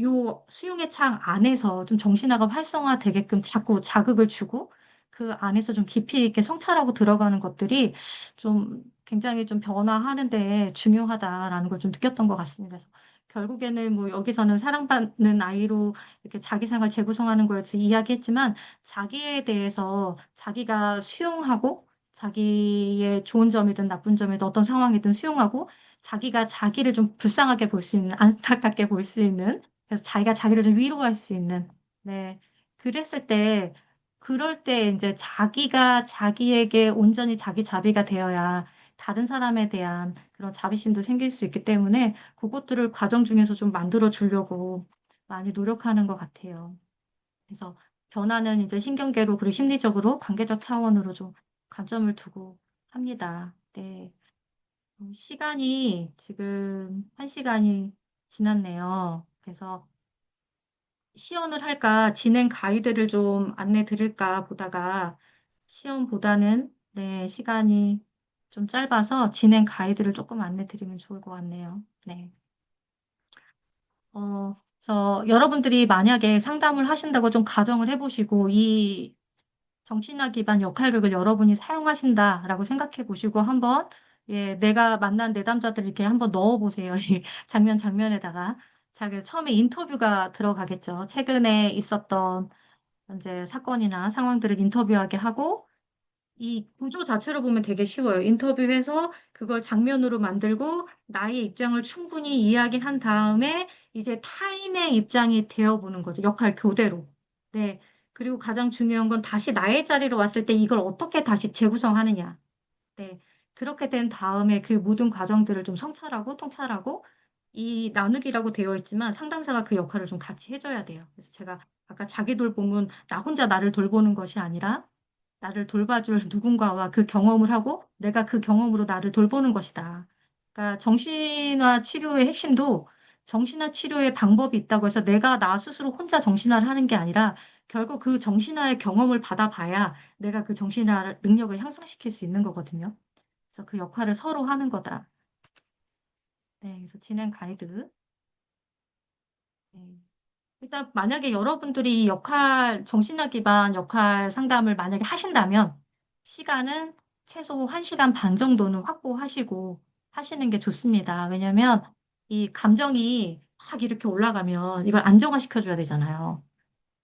요 수용의 창 안에서 좀 정신화가 활성화되게끔 자꾸 자극을 주고 그 안에서 좀 깊이 있게 성찰하고 들어가는 것들이 좀 굉장히 좀 변화하는데 중요하다라는 걸 좀 느꼈던 것 같습니다. 그래서 결국에는 뭐 여기서는 사랑받는 아이로 이렇게 자기 생활 재구성하는 거에 대해서 이야기했지만 자기에 대해서 자기가 수용하고 자기의 좋은 점이든 나쁜 점이든 어떤 상황이든 수용하고 자기가 자기를 좀 불쌍하게 볼 수 있는 안타깝게 볼 수 있는 그래서 자기가 자기를 좀 위로할 수 있는, 네. 그랬을 때, 그럴 때 이제 자기가 자기에게 온전히 자기 자비가 되어야 다른 사람에 대한 그런 자비심도 생길 수 있기 때문에 그것들을 과정 중에서 좀 만들어 주려고 많이 노력하는 것 같아요. 그래서 변화는 이제 신경계로 그리고 심리적으로 관계적 차원으로 좀 관점을 두고 합니다. 네. 시간이 지금 1시간이 지났네요. 그래서 시연을 할까, 진행 가이드를 좀 안내 드릴까 보다가 시험보다는 네, 시간이 좀 짧아서 진행 가이드를 조금 안내 드리면 좋을 것 같네요. 네. 여러분들이 만약에 상담을 하신다고 좀 가정을 해보시고 이 정신학 기반 역할극을 여러분이 사용하신다라고 생각해 보시고 한번 예, 내가 만난 내담자들 이렇게 한번 넣어 보세요. 이 장면 장면에다가. 자, 그 처음에 인터뷰가 들어가겠죠. 최근에 있었던 이제 사건이나 상황들을 인터뷰하게 하고 이 구조 자체로 보면 되게 쉬워요. 인터뷰해서 그걸 장면으로 만들고 나의 입장을 충분히 이야기한 다음에 이제 타인의 입장이 되어보는 거죠. 역할 교대로. 네. 그리고 가장 중요한 건 다시 나의 자리로 왔을 때 이걸 어떻게 다시 재구성하느냐. 네. 그렇게 된 다음에 그 모든 과정들을 좀 성찰하고 통찰하고 이 나누기라고 되어 있지만 상담사가 그 역할을 좀 같이 해줘야 돼요. 그래서 제가 아까 자기 돌봄은 나 혼자 나를 돌보는 것이 아니라 나를 돌봐줄 누군가와 그 경험을 하고 내가 그 경험으로 나를 돌보는 것이다. 그러니까 정신화 치료의 핵심도 정신화 치료의 방법이 있다고 해서 내가 나 스스로 혼자 정신화를 하는 게 아니라 결국 그 정신화의 경험을 받아봐야 내가 그 정신화 능력을 향상시킬 수 있는 거거든요. 그래서 그 역할을 서로 하는 거다. 네, 그래서 진행 가이드. 네. 일단 만약에 여러분들이 이 정신학 기반 역할 상담을 만약에 하신다면 시간은 최소 1시간 반 정도는 확보하시고 하시는 게 좋습니다. 왜냐면 이 감정이 막 이렇게 올라가면 이걸 안정화시켜줘야 되잖아요.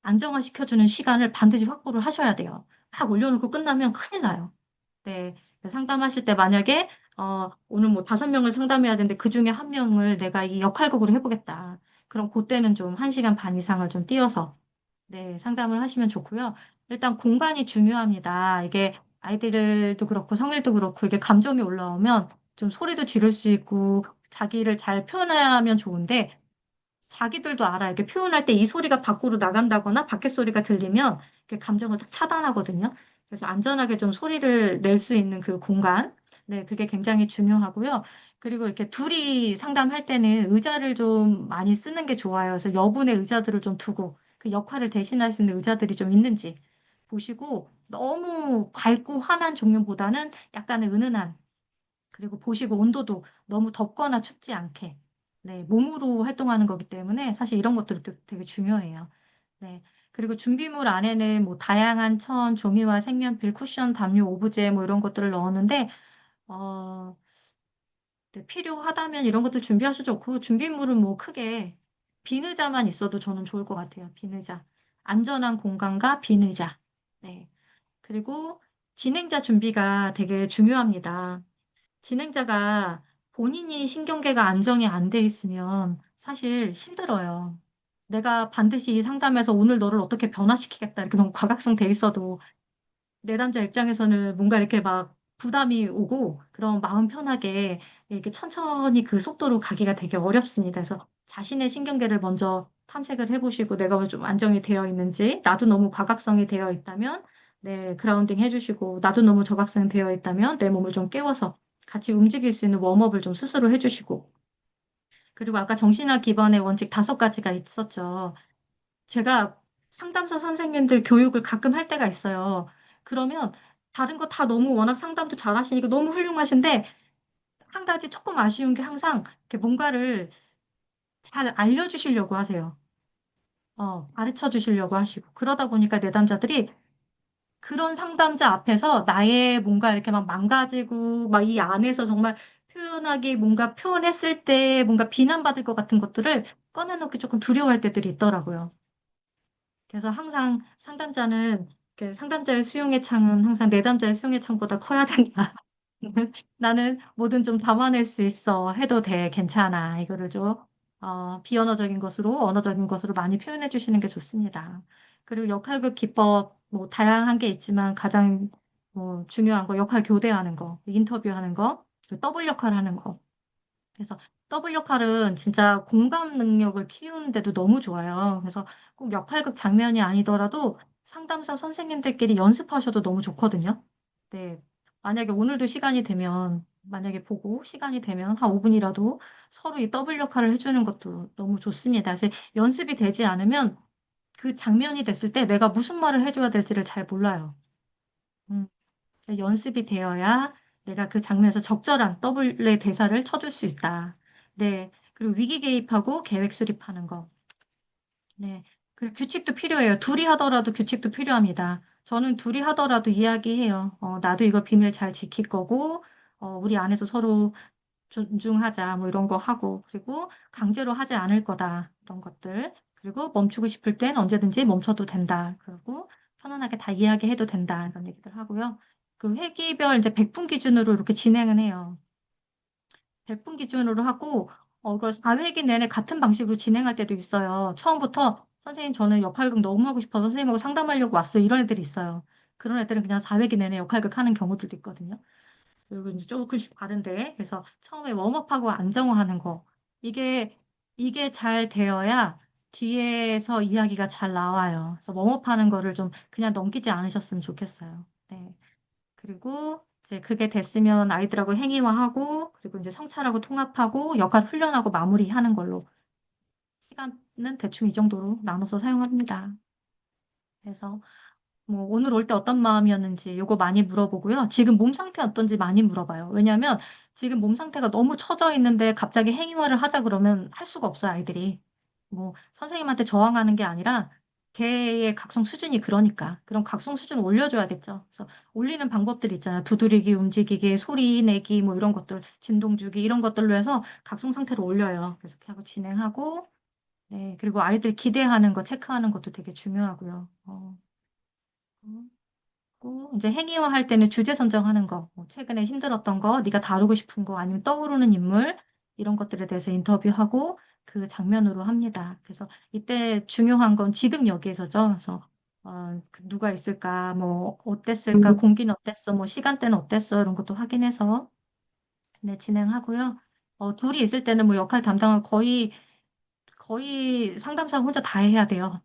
안정화시켜주는 시간을 반드시 확보를 하셔야 돼요. 막 올려놓고 끝나면 큰일 나요. 네. 상담하실 때 만약에 오늘 뭐 5명을 상담해야 되는데 그중에 한 명을 내가 이 역할극으로 해보겠다. 그럼 그때는 좀 1시간 반 이상을 좀 띄어서 네, 상담을 하시면 좋고요. 일단 공간이 중요합니다. 이게 아이들도 그렇고 성일도 그렇고 이게 감정이 올라오면 좀 소리도 지를 수 있고 자기를 잘 표현하면 좋은데 자기들도 알아. 이렇게 표현할 때 이 소리가 밖으로 나간다거나 밖에 소리가 들리면 이렇게 감정을 딱 차단하거든요. 그래서 안전하게 좀 소리를 낼 수 있는 그 공간. 네, 그게 굉장히 중요하고요. 그리고 이렇게 둘이 상담할 때는 의자를 좀 많이 쓰는 게 좋아요. 그래서 여분의 의자들을 좀 두고 그 역할을 대신할 수 있는 의자들이 좀 있는지 보시고 너무 밝고 환한 종류보다는 약간의 은은한 그리고 보시고 온도도 너무 덥거나 춥지 않게. 네, 몸으로 활동하는 거기 때문에 사실 이런 것들도 되게 중요해요. 네. 그리고 준비물 안에는 뭐 다양한 종이와 색연필, 쿠션, 담요, 오브제 뭐 이런 것들을 넣었는데, 어, 네, 필요하다면 이런 것들 준비하셔도 좋고, 준비물은 뭐 크게 빈 의자만 있어도 저는 좋을 것 같아요. 빈 의자. 안전한 공간과 빈 의자. 네. 그리고 진행자 준비가 되게 중요합니다. 진행자가 본인이 신경계가 안정이 안 돼 있으면 사실 힘들어요. 내가 반드시 이 상담에서 오늘 너를 어떻게 변화시키겠다 이렇게 너무 과각성 돼 있어도 내담자 입장에서는 뭔가 이렇게 막 부담이 오고 그런 마음 편하게 이렇게 천천히 그 속도로 가기가 되게 어렵습니다. 그래서 자신의 신경계를 먼저 탐색을 해보시고 내가 좀 안정이 되어 있는지 나도 너무 과각성이 되어 있다면 네, 그라운딩 해주시고 나도 너무 저각성이 되어 있다면 내 몸을 좀 깨워서 같이 움직일 수 있는 웜업을 좀 스스로 해주시고 그리고 아까 정신학 기반의 원칙 5가지가 있었죠. 제가 상담사 선생님들 교육을 가끔 할 때가 있어요. 그러면 다른 거 다 너무 워낙 상담도 잘하시니까 너무 훌륭하신데 한 가지 조금 아쉬운 게 항상 이렇게 뭔가를 잘 알려주시려고 하세요. 가르쳐 주시려고 하시고. 그러다 보니까 내담자들이 그런 상담자 앞에서 나의 뭔가 이렇게 막 망가지고 막 이 안에서 정말 표현하기 뭔가 표현했을 때 뭔가 비난받을 것 같은 것들을 꺼내놓기 조금 두려워할 때들이 있더라고요. 그래서 항상 상담자는 상담자의 수용의 창은 항상 내담자의 수용의 창보다 커야 된다. 나는 뭐든 좀 담아낼 수 있어. 해도 돼. 괜찮아. 이거를 좀 비언어적인 것으로 언어적인 것으로 많이 표현해 주시는 게 좋습니다. 그리고 역할극 기법 뭐 다양한 게 있지만 가장 뭐 중요한 거 역할 교대하는 거, 인터뷰하는 거, 그 더블 역할 하는 거. 그래서 더블 역할은 진짜 공감 능력을 키우는데도 너무 좋아요. 그래서 꼭 역할극 장면이 아니더라도 상담사 선생님들끼리 연습하셔도 너무 좋거든요. 네. 만약에 오늘도 시간이 되면, 만약에 보고 시간이 되면 한 5분이라도 서로 이 더블 역할을 해주는 것도 너무 좋습니다. 그래서 연습이 되지 않으면 그 장면이 됐을 때 내가 무슨 말을 해줘야 될지를 잘 몰라요. 음. 연습이 되어야 내가 그 장면에서 적절한 더블의 대사를 쳐줄 수 있다. 네. 그리고 위기 개입하고 계획 수립하는 거. 네. 그리고 규칙도 필요해요. 둘이 하더라도 규칙도 필요합니다. 저는 둘이 하더라도 이야기해요. 나도 이거 비밀 잘 지킬 거고, 우리 안에서 서로 존중하자, 뭐 이런 거 하고, 그리고 강제로 하지 않을 거다. 이런 것들. 그리고 멈추고 싶을 땐 언제든지 멈춰도 된다. 그리고 편안하게 다 이야기해도 된다. 이런 얘기들 하고요. 그 회기별 이제 100분 기준으로 이렇게 진행은 해요. 100분 기준으로 하고, 이걸 4회기 내내 같은 방식으로 진행할 때도 있어요. 처음부터 선생님 저는 역할극 너무 하고 싶어서 선생님하고 상담하려고 왔어요. 이런 애들이 있어요. 그런 애들은 그냥 4회기 내내 역할극 하는 경우들도 있거든요. 그리고 이제 조금씩 다른데, 그래서 처음에 웜업하고 안정화하는 거. 이게, 이게 잘 되어야 뒤에서 이야기가 잘 나와요. 그래서 웜업하는 거를 좀 그냥 넘기지 않으셨으면 좋겠어요. 네. 그리고 이제 그게 됐으면 아이들하고 행위화하고, 그리고 이제 성찰하고 통합하고, 역할 훈련하고 마무리하는 걸로. 시간은 대충 이 정도로 나눠서 사용합니다. 그래서 뭐 오늘 올 때 어떤 마음이었는지 요거 많이 물어보고요. 지금 몸 상태 어떤지 많이 물어봐요. 왜냐하면 지금 몸 상태가 너무 처져 있는데 갑자기 행위화를 하자 그러면 할 수가 없어요, 아이들이. 뭐 선생님한테 저항하는 게 아니라 걔의 각성 수준이 그러니까 그럼 각성 수준을 올려줘야겠죠. 그래서 올리는 방법들이 있잖아요. 두드리기, 움직이기, 소리 내기 뭐 이런 것들, 진동 주기 이런 것들로 해서 각성 상태를 올려요. 그래서 그렇게 하고 진행하고 네, 그리고 아이들 기대하는 거 체크하는 것도 되게 중요하고요. 그리고 이제 행위화 할 때는 주제 선정하는 거, 뭐 최근에 힘들었던 거, 네가 다루고 싶은 거, 아니면 떠오르는 인물 이런 것들에 대해서 인터뷰하고 그 장면으로 합니다. 그래서 이때 중요한 건 지금 여기에서죠. 그래서 누가 있을까, 뭐 어땠을까, 공기는 어땠어, 뭐 시간대는 어땠어 이런 것도 확인해서 네, 진행하고요. 둘이 있을 때는 뭐 역할 담당을 거의 상담사 혼자 다 해야 돼요.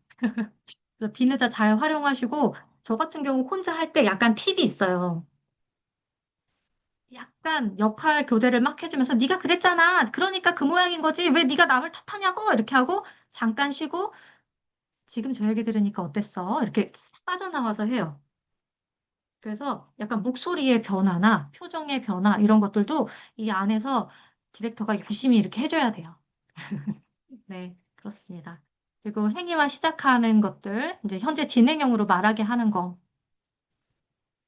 그래서 비누자 잘 활용하시고 저 같은 경우 혼자 할 때 약간 팁이 있어요. 약간 역할 교대를 막 해주면서 네가 그랬잖아. 그러니까 그 모양인 거지. 왜 네가 남을 탓하냐고 이렇게 하고 잠깐 쉬고 지금 저 얘기 들으니까 어땠어? 이렇게 빠져나와서 해요. 그래서 약간 목소리의 변화나 표정의 변화 이런 것들도 이 안에서 디렉터가 열심히 이렇게 해줘야 돼요. 네, 그렇습니다. 그리고 행위만 시작하는 것들, 이제 현재 진행형으로 말하게 하는 거.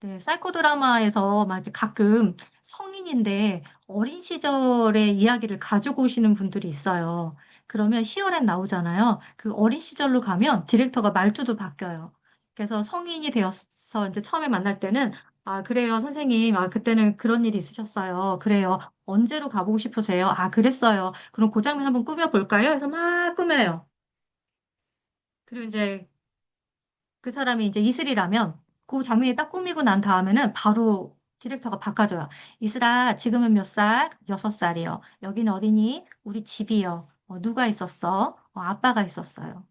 네, 사이코 드라마에서 막 이렇게 가끔 성인인데 어린 시절의 이야기를 가지고 오시는 분들이 있어요. 그러면 히어렌 나오잖아요. 그 어린 시절로 가면 디렉터가 말투도 바뀌어요. 그래서 성인이 되어서 이제 처음에 만날 때는 아, 그래요, 선생님. 아, 그때는 그런 일이 있으셨어요. 그래요. 언제로 가보고 싶으세요? 아, 그랬어요. 그럼 그 장면 한번 꾸며볼까요? 해서 막 꾸며요. 그리고 이제 그 사람이 이제 이슬이라면 그 장면이 딱 꾸미고 난 다음에는 바로 디렉터가 바꿔줘요. 이슬아, 지금은 몇 살? 6살이요. 여기는 어디니? 우리 집이요. 누가 있었어? 아빠가 있었어요.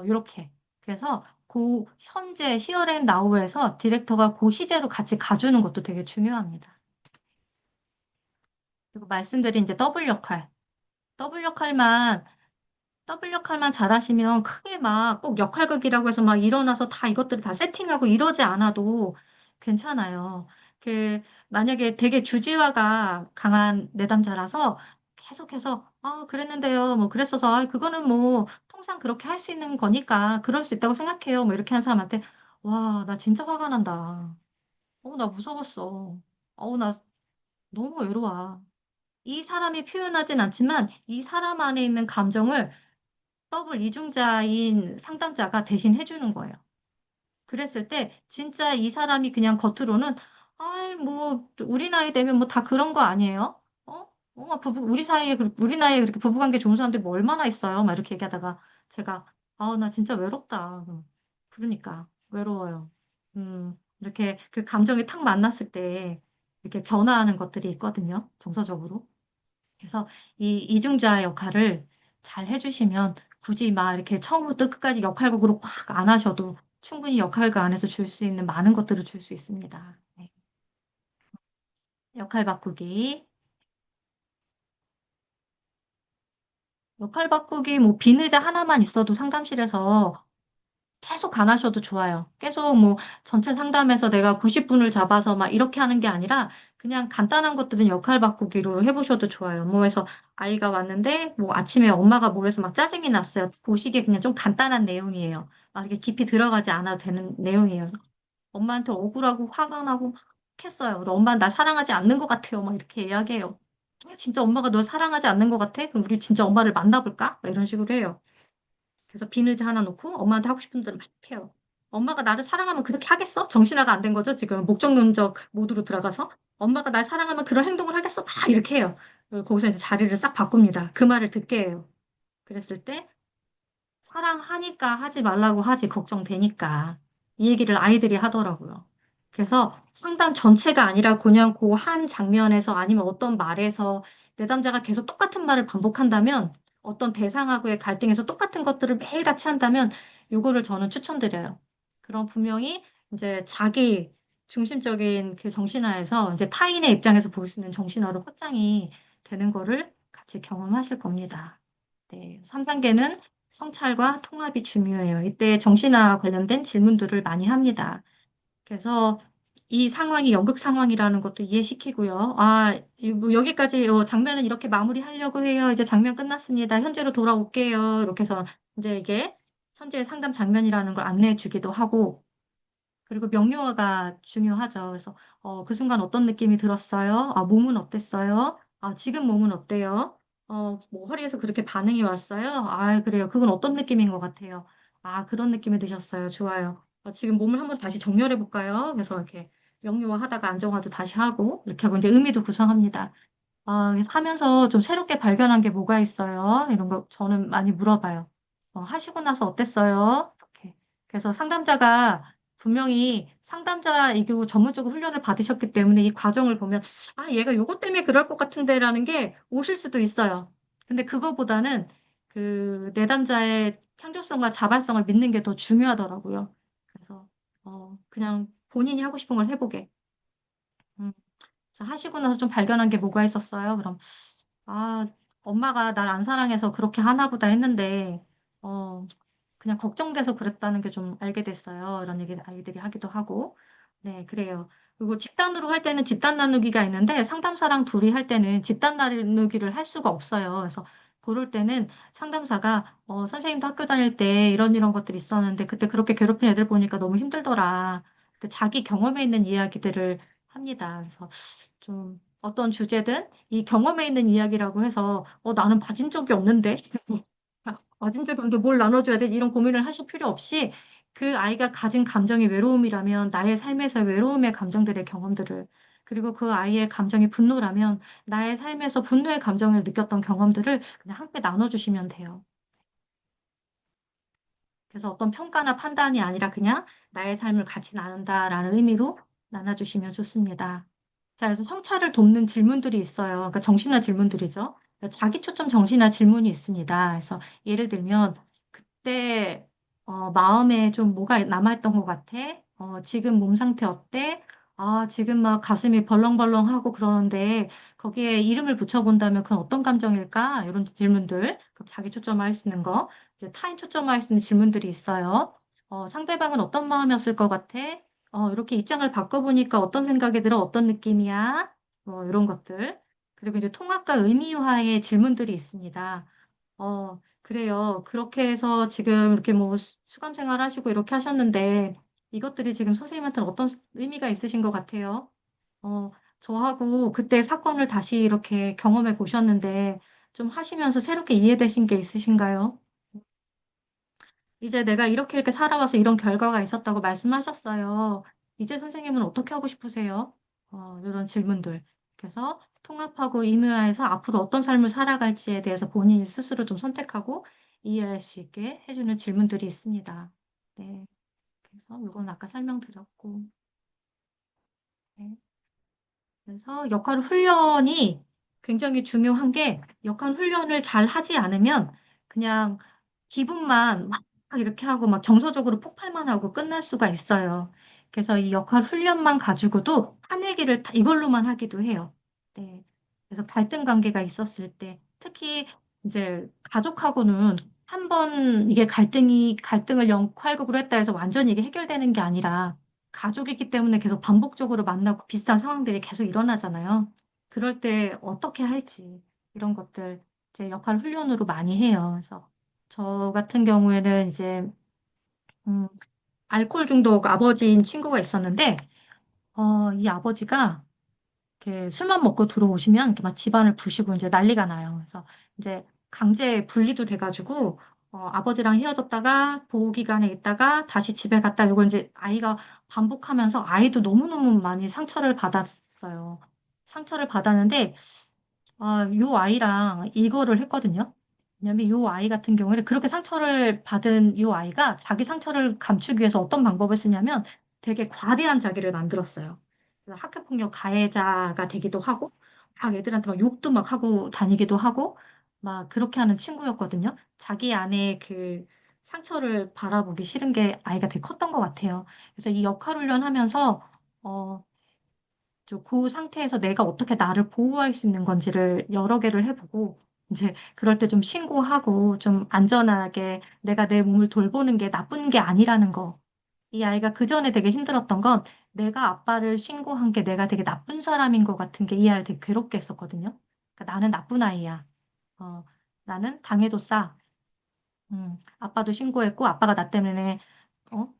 이렇게. 그래서 그 현재 히어앤 나우에서 디렉터가 그 시제로 같이 가주는 것도 되게 중요합니다. 그리고 말씀드린 이제 더블 역할. 더블 역할만 더블 역할만 잘하시면 크게 막 꼭 역할극이라고 해서 막 일어나서 다 이것들을 다 세팅하고 이러지 않아도 괜찮아요. 그 만약에 되게 주지화가 강한 내담자라서 계속해서 그랬는데요. 뭐 그랬어서 그거는 뭐 통상 그렇게 할 수 있는 거니까 그럴 수 있다고 생각해요. 뭐 이렇게 한 사람한테 와, 나 진짜 화가 난다. 나 무서웠어. 나 너무 외로워. 이 사람이 표현하진 않지만 이 사람 안에 있는 감정을 더블 이중자인 상담자가 대신 해주는 거예요. 그랬을 때 진짜 이 사람이 그냥 겉으로는 아이 뭐 우리 나이 되면 뭐 다 그런 거 아니에요? 우리 나이에 그렇게 부부관계 좋은 사람들이 뭐 얼마나 있어요? 막 이렇게 얘기하다가 제가 나 진짜 외롭다. 그러니까 외로워요. 이렇게 그 감정이 탁 만났을 때 이렇게 변화하는 것들이 있거든요. 정서적으로. 그래서 이 이중자 역할을 잘 해주시면 굳이 막 이렇게 처음부터 끝까지 역할극으로 확 안 하셔도 충분히 역할극 안에서 줄 수 있는 많은 것들을 줄 수 있습니다. 네. 역할 바꾸기. 역할 바꾸기 뭐 비느자 하나만 있어도 상담실에서 계속 안 하셔도 좋아요. 계속 뭐 전체 상담에서 내가 90분을 잡아서 막 이렇게 하는 게 아니라 그냥 간단한 것들은 역할 바꾸기로 해보셔도 좋아요. 뭐 해서 아이가 왔는데 뭐 아침에 엄마가 뭘 해서 막 짜증이 났어요. 보시기에 그냥 좀 간단한 내용이에요. 막 이렇게 깊이 들어가지 않아도 되는 내용이에요. 엄마한테 억울하고 화가 나고 막 했어요. 그래서 엄마는 나 사랑하지 않는 것 같아요. 막 이렇게 이야기해요. 진짜 엄마가 널 사랑하지 않는 것 같아? 그럼 우리 진짜 엄마를 만나볼까? 막 이런 식으로 해요. 그래서 비닐즈 하나 놓고 엄마한테 하고 싶은 대로 막 해요. 엄마가 나를 사랑하면 그렇게 하겠어? 정신화가 안 된 거죠? 지금 목적론적 모드로 들어가서 엄마가 날 사랑하면 그런 행동을 하겠어? 막 이렇게 해요. 거기서 이제 자리를 싹 바꿉니다. 그 말을 듣게 해요. 그랬을 때 사랑하니까 하지 말라고 하지 걱정되니까 이 얘기를 아이들이 하더라고요. 그래서 상담 전체가 아니라 그냥 그 한 장면에서 아니면 어떤 말에서 내담자가 계속 똑같은 말을 반복한다면 어떤 대상하고의 갈등에서 똑같은 것들을 매일 같이 한다면 요거를 저는 추천드려요. 그럼 분명히 이제 자기 중심적인 그 정신화에서 이제 타인의 입장에서 볼 수 있는 정신화로 확장이 되는 거를 같이 경험하실 겁니다. 네, 3단계는 성찰과 통합이 중요해요. 이때 정신화 관련된 질문들을 많이 합니다. 그래서 이 상황이 연극 상황이라는 것도 이해시키고요. 뭐 여기까지 장면은 이렇게 마무리하려고 해요. 이제 장면 끝났습니다. 현재로 돌아올게요. 이렇게 해서 이제 이게 현재 상담 장면이라는 걸 안내해 주기도 하고, 그리고 명료화가 중요하죠. 그래서 그 순간 어떤 느낌이 들었어요? 몸은 어땠어요? 지금 몸은 어때요? 뭐 허리에서 그렇게 반응이 왔어요? 그래요. 그건 어떤 느낌인 것 같아요? 그런 느낌이 드셨어요. 좋아요. 지금 몸을 한번 다시 정렬해 볼까요? 그래서 이렇게 명료화 하다가 안정화도 다시 하고 이렇게 하고 이제 의미도 구성합니다. 그래서 하면서 좀 새롭게 발견한 게 뭐가 있어요? 이런 거 저는 많이 물어봐요. 하시고 나서 어땠어요? 이렇게. 그래서 상담자가 분명히 상담자이고 전문적으로 훈련을 받으셨기 때문에 이 과정을 보면, 얘가 요것 때문에 그럴 것 같은데라는 게 오실 수도 있어요. 근데 그거보다는 그 내담자의 창조성과 자발성을 믿는 게 더 중요하더라고요. 그래서 그냥 본인이 하고 싶은 걸 해보게. 음. 그래서 하시고 나서 좀 발견한 게 뭐가 있었어요? 그럼, 아, 엄마가 날 안 사랑해서 그렇게 하나 보다 했는데, 어, 그냥 걱정돼서 그랬다는 게 좀 알게 됐어요. 이런 얘기 아이들이 하기도 하고. 네, 그래요. 그리고 집단으로 할 때는 집단 나누기가 있는데, 상담사랑 둘이 할 때는 집단 나누기를 할 수가 없어요. 그래서 그럴 때는 상담사가, 선생님도 학교 다닐 때 이런 것들이 있었는데, 그때 그렇게 괴롭힌 애들 보니까 너무 힘들더라. 그 자기 경험에 있는 이야기들을 합니다. 그래서 좀 어떤 주제든 이 경험에 있는 이야기라고 해서 나는 맞은 적이 없는데 맞은 적이 없는데 뭘 나눠줘야 돼? 이런 고민을 하실 필요 없이 그 아이가 가진 감정이 외로움이라면 나의 삶에서 외로움의 감정들의 경험들을, 그리고 그 아이의 감정이 분노라면 나의 삶에서 분노의 감정을 느꼈던 경험들을 그냥 함께 나눠주시면 돼요. 그래서 어떤 평가나 판단이 아니라 그냥 나의 삶을 같이 나눈다라는 의미로 나눠주시면 좋습니다. 자, 그래서 성찰을 돕는 질문들이 있어요. 그러니까 정신화 질문들이죠. 그러니까 자기 초점 정신화 질문이 있습니다. 그래서 예를 들면 그때 마음에 좀 뭐가 남아있던 것 같아? 지금 몸 상태 어때? 지금 막 가슴이 벌렁벌렁하고 그러는데 거기에 이름을 붙여본다면 그건 어떤 감정일까? 이런 질문들. 그럼 자기 초점화할 수 있는 거. 이제 타인 초점화할 수 있는 질문들이 있어요. 상대방은 어떤 마음이었을 것 같아? 이렇게 입장을 바꿔보니까 어떤 생각이 들어? 어떤 느낌이야? 이런 것들. 그리고 이제 통합과 의미화의 질문들이 있습니다. 그래요. 그렇게 해서 지금 이렇게 뭐 수감 생활 하시고 이렇게 하셨는데 이것들이 지금 선생님한테는 어떤 의미가 있으신 것 같아요? 어, 저하고 그때 사건을 다시 이렇게 경험해 보셨는데 좀 하시면서 새롭게 이해되신 게 있으신가요? 이제 내가 이렇게 살아와서 이런 결과가 있었다고 말씀하셨어요. 이제 선생님은 어떻게 하고 싶으세요? 이런 질문들. 그래서 통합하고 임의화해서 앞으로 어떤 삶을 살아갈지에 대해서 본인 스스로 좀 선택하고 이해할 수 있게 해주는 질문들이 있습니다. 네. 그래서 이건 아까 설명드렸고. 네. 그래서 역할 훈련이 굉장히 중요한 게 역할 훈련을 잘 하지 않으면 그냥 기분만 막 이렇게 하고 막 정서적으로 폭발만 하고 끝날 수가 있어요. 그래서 이 역할 훈련만 가지고도 한 얘기를 다 이걸로만 하기도 해요. 네. 그래서 갈등 관계가 있었을 때 특히 이제 가족하고는 한 번 이게 갈등을 역할극으로 했다 해서 완전히 이게 해결되는 게 아니라 가족이기 때문에 계속 반복적으로 만나고 비슷한 상황들이 계속 일어나잖아요. 그럴 때 어떻게 할지 이런 것들 이제 역할 훈련으로 많이 해요. 그래서 저 같은 경우에는 이제 음, 알코올 중독 아버지인 친구가 있었는데 이 아버지가 이렇게 술만 먹고 들어오시면 이렇게 막 집안을 부시고 이제 난리가 나요. 그래서 이제 강제 분리도 돼가지고 아버지랑 헤어졌다가 보호 기간에 있다가 다시 집에 갔다 이걸 이제 아이가 반복하면서 아이도 너무너무 많이 상처를 받았어요. 상처를 받았는데 요 아이랑 이거를 했거든요. 왜냐면 요 아이 같은 경우에는 그렇게 상처를 받은 요 아이가 자기 상처를 감추기 위해서 어떤 방법을 쓰냐면 되게 과대한 자기를 만들었어요. 그래서 학교폭력 가해자가 되기도 하고, 막 애들한테 막 욕도 막 하고 다니기도 하고, 막 그렇게 하는 친구였거든요. 자기 안에 그 상처를 바라보기 싫은 게 아이가 되게 컸던 것 같아요. 그래서 이 역할 훈련하면서, 어, 그 상태에서 내가 어떻게 나를 보호할 수 있는 건지를 여러 개를 해보고, 이제 그럴 때 좀 신고하고 좀 안전하게 내가 내 몸을 돌보는 게 나쁜 게 아니라는 거. 이 아이가 그 전에 되게 힘들었던 건 내가 아빠를 신고한 게 내가 되게 나쁜 사람인 것 같은 게 이 아이를 되게 괴롭게 했었거든요. 그러니까 나는 나쁜 아이야. 어, 나는 당해도 싸. 아빠도 신고했고 아빠가 나 때문에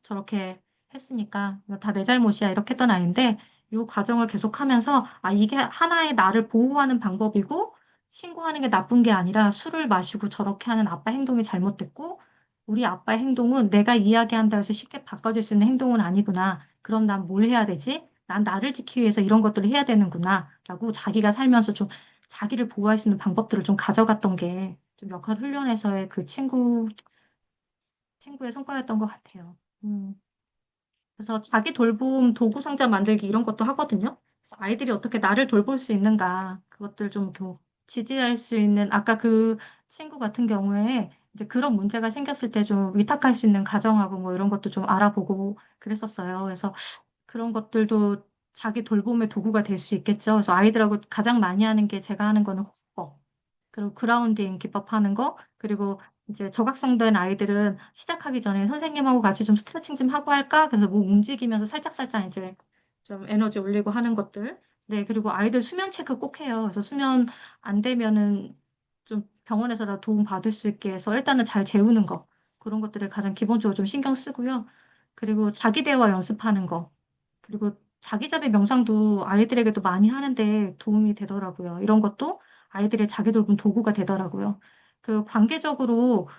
저렇게 했으니까 이거 다 내 잘못이야 이렇게 했던 아이인데 이 과정을 계속하면서 아 이게 하나의 나를 보호하는 방법이고 신고하는 게 나쁜 게 아니라 술을 마시고 저렇게 하는 아빠 행동이 잘못됐고 우리 아빠의 행동은 내가 이야기한다 해서 쉽게 바꿔줄 수 있는 행동은 아니구나. 그럼 난 뭘 해야 되지? 난 나를 지키기 위해서 이런 것들을 해야 되는구나. 라고 자기가 살면서 좀 자기를 보호할 수 있는 방법들을 좀 가져갔던 게 좀 역할 훈련에서의 그 친구의 성과였던 것 같아요. 그래서 자기 돌봄 도구 상자 만들기 이런 것도 하거든요. 그래서 아이들이 어떻게 나를 돌볼 수 있는가 그것들 좀 이렇게 뭐 지지할 수 있는 아까 그 친구 같은 경우에 이제 그런 문제가 생겼을 때 좀 위탁할 수 있는 가정하고 뭐 이런 것도 좀 알아보고 그랬었어요. 그래서 그런 것들도 자기 돌봄의 도구가 될 수 있겠죠. 그래서 아이들하고 가장 많이 하는 게 제가 하는 거는 호흡법. 그리고 그라운딩 기법 하는 거, 그리고 이제 저각성된 아이들은 시작하기 전에 선생님하고 같이 좀 스트레칭 좀 하고 할까? 그래서 뭐 움직이면서 살짝살짝 이제 좀 에너지 올리고 하는 것들. 네, 그리고 아이들 수면 체크 꼭 해요. 그래서 수면 안 되면은 좀 병원에서라도 도움 받을 수 있게 해서 일단은 잘 재우는 거. 그런 것들을 가장 기본적으로 좀 신경 쓰고요. 그리고 자기 대화 연습하는 거. 그리고 자기자비 명상도 아이들에게도 많이 하는데 도움이 되더라고요. 이런 것도 아이들의 자기돌봄 도구가 되더라고요. 그 관계적으로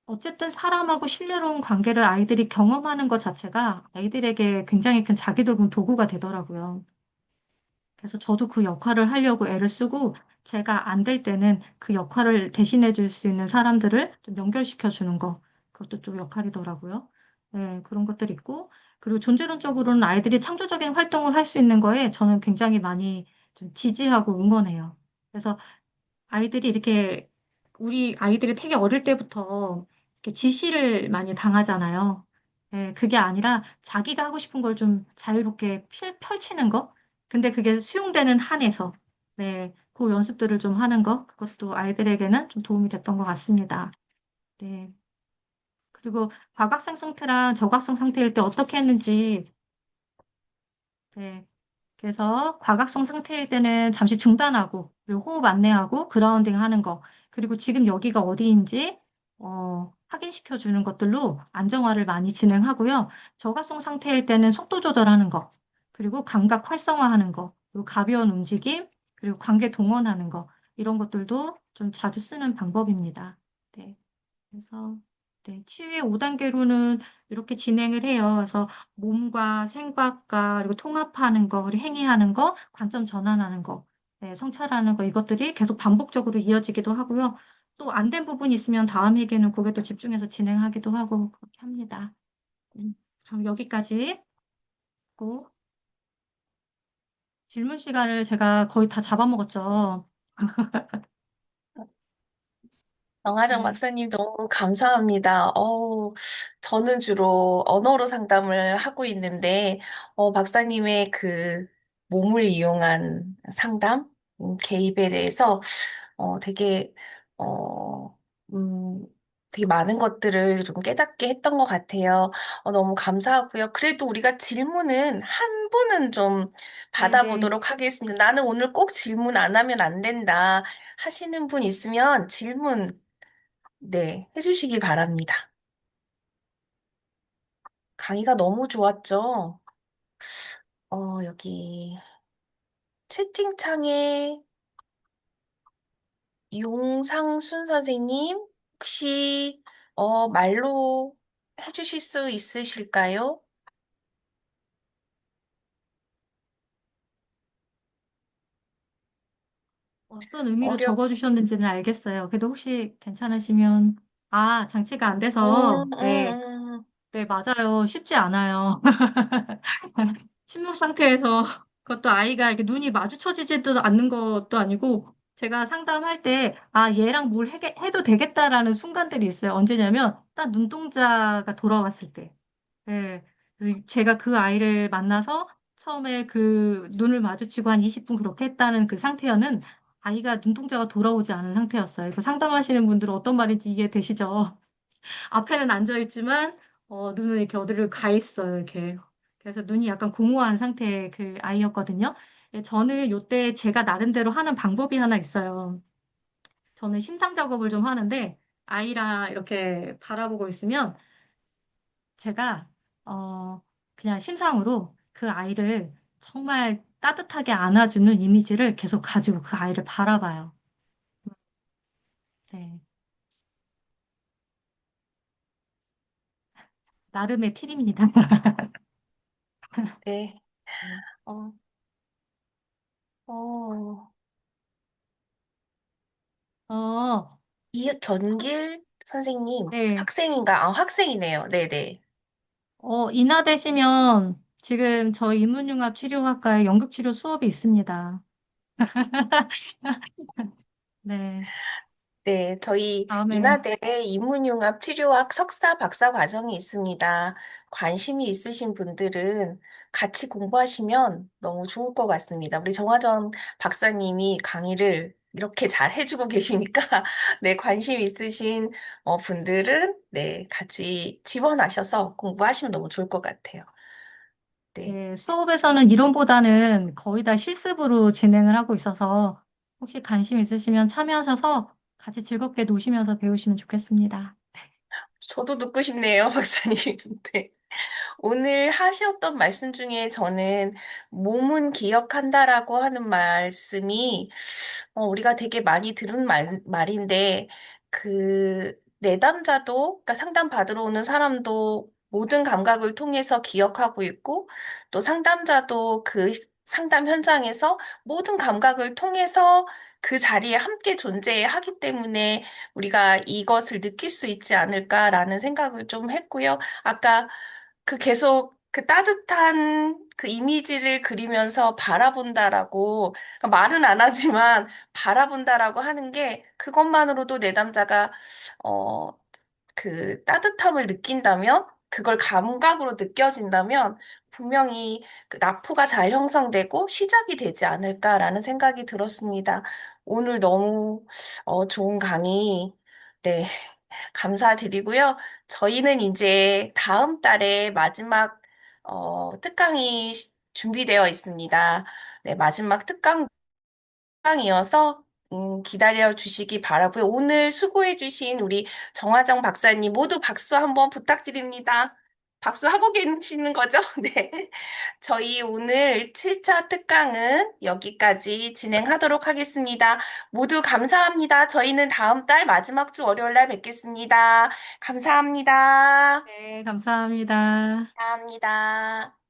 어쨌든 사람하고 신뢰로운 관계를 아이들이 경험하는 것 자체가 아이들에게 굉장히 큰 자기돌봄 도구가 되더라고요. 그래서 저도 그 역할을 하려고 애를 쓰고 제가 안 될 때는 그 역할을 대신해 줄 수 있는 사람들을 좀 연결시켜 주는 거. 그것도 좀 역할이더라고요. 네, 그런 것들이 있고. 그리고 존재론적으로는 아이들이 창조적인 활동을 할 수 있는 거에 저는 굉장히 많이 좀 지지하고 응원해요. 그래서 아이들이 이렇게 우리 아이들이 되게 어릴 때부터 이렇게 지시를 많이 당하잖아요. 예, 그게 아니라 자기가 하고 싶은 걸 좀 자유롭게 펼치는 거. 근데 그게 수용되는 한에서 네, 그 연습들을 좀 하는 거. 그것도 아이들에게는 좀 도움이 됐던 것 같습니다. 네. 그리고 과각성 상태랑 저각성 상태일 때 어떻게 했는지 네, 그래서 과각성 상태일 때는 잠시 중단하고, 그리고 호흡 안내하고, 그라운딩 하는 거, 그리고 지금 여기가 어디인지, 확인시켜 주는 것들로 안정화를 많이 진행하고요. 저각성 상태일 때는 속도 조절하는 거, 그리고 감각 활성화하는 거, 그리고 가벼운 움직임, 그리고 관계 동원하는 거, 이런 것들도 좀 자주 쓰는 방법입니다. 네. 그래서 네, 치유의 5단계로는 이렇게 진행을 해요. 그래서 몸과 생각과 그리고 통합하는 거, 그리고 행위하는 거, 관점 전환하는 거, 네, 성찰하는 거 이것들이 계속 반복적으로 이어지기도 하고요. 또 안 된 부분이 있으면 다음 회계는 그게 또 집중해서 진행하기도 하고 그렇게 합니다. 그럼 여기까지 하고 질문 시간을 제가 거의 다 잡아먹었죠. 정하정 네, 박사님 너무 감사합니다. 저는 주로 언어로 상담을 하고 있는데, 박사님의 그 몸을 이용한 상담, 개입에 대해서 되게, 어, 음, 되게 많은 것들을 좀 깨닫게 했던 것 같아요. 너무 감사하고요. 그래도 우리가 질문은 한 분은 좀 네네. 받아보도록 하겠습니다. 나는 오늘 꼭 질문 안 하면 안 된다 하시는 분 있으면 질문, 네, 해주시기 바랍니다. 강의가 너무 좋았죠? 여기 채팅창에 용상순 선생님, 혹시, 말로 해주실 수 있으실까요? 어떤 의미로 어렵, 적어주셨는지는 알겠어요. 그래도 혹시 괜찮으시면, 장치가 안 음, 돼서, 음, 네, 음. 네, 맞아요. 쉽지 않아요. 침묵 상태에서, 그것도 아이가 이렇게 눈이 마주쳐지지도 않는 것도 아니고, 제가 상담할 때, 얘랑 뭘 해도 되겠다라는 순간들이 있어요. 언제냐면, 딱 눈동자가 돌아왔을 때. 네. 그래서 제가 그 아이를 만나서 처음에 그 눈을 마주치고 한 20분 그렇게 했다는 그 상태여는 아이가 눈동자가 돌아오지 않은 상태였어요. 이거 상담하시는 분들은 어떤 말인지 이해되시죠? 앞에는 앉아 있지만 눈은 이렇게 어디를 가 있어요, 이렇게. 그래서 눈이 약간 공허한 상태의 그 아이였거든요. 예, 저는 요때 제가 나름대로 하는 방법이 하나 있어요. 저는 심상 작업을 좀 하는데, 아이랑 이렇게 바라보고 있으면, 제가, 어, 그냥 심상으로 그 아이를 정말 따뜻하게 안아주는 이미지를 계속 가지고 그 아이를 바라봐요. 네. 나름의 팁입니다. 네. 네. 어, 어, 어, 이견길 선생님, 네. 학생인가? 아, 학생이네요. 네네. 인하되시면 지금 저희 인문융합 치료학과에 연극치료 수업이 있습니다. 네. 네, 저희 다음에, 인하대에 인문융합 치료학 석사 박사 과정이 있습니다. 관심이 있으신 분들은 같이 공부하시면 너무 좋을 것 같습니다. 우리 정화정 박사님이 강의를 이렇게 잘 해주고 계시니까, 네, 관심 있으신 분들은, 네, 같이 지원하셔서 공부하시면 너무 좋을 것 같아요. 네. 네, 수업에서는 이론보다는 거의 다 실습으로 진행을 하고 있어서 혹시 관심 있으시면 참여하셔서 같이 즐겁게 노시면서 배우시면 좋겠습니다. 저도 듣고 싶네요, 박사님. 네. 오늘 하셨던 말씀 중에 저는 몸은 기억한다라고 하는 말씀이 우리가 되게 많이 들은 말인데 내담자도 그러니까 상담 받으러 오는 사람도 모든 감각을 통해서 기억하고 있고 또 상담자도 그 상담 현장에서 모든 감각을 통해서 그 자리에 함께 존재하기 때문에 우리가 이것을 느낄 수 있지 않을까라는 생각을 좀 했고요. 아까 계속 그 따뜻한 그 이미지를 그리면서 바라본다라고, 그러니까 말은 안 하지만 바라본다라고 하는 게 그것만으로도 내담자가, 어, 그 따뜻함을 느낀다면, 그걸 감각으로 느껴진다면, 분명히 그 라포가 잘 형성되고 시작이 되지 않을까라는 생각이 들었습니다. 오늘 너무, 좋은 강의, 네, 감사드리고요. 저희는 이제 다음 달에 마지막 특강이 준비되어 있습니다. 네, 마지막 특강이어서 기다려 주시기 바라고요. 오늘 수고해 주신 우리 정화정 박사님 모두 박수 한번 부탁드립니다. 박수 하고 계시는 거죠? 네. 저희 오늘 7차 특강은 여기까지 진행하도록 하겠습니다. 모두 감사합니다. 저희는 다음 달 마지막 주 월요일 날 뵙겠습니다. 감사합니다. 네, 감사합니다. 감사합니다.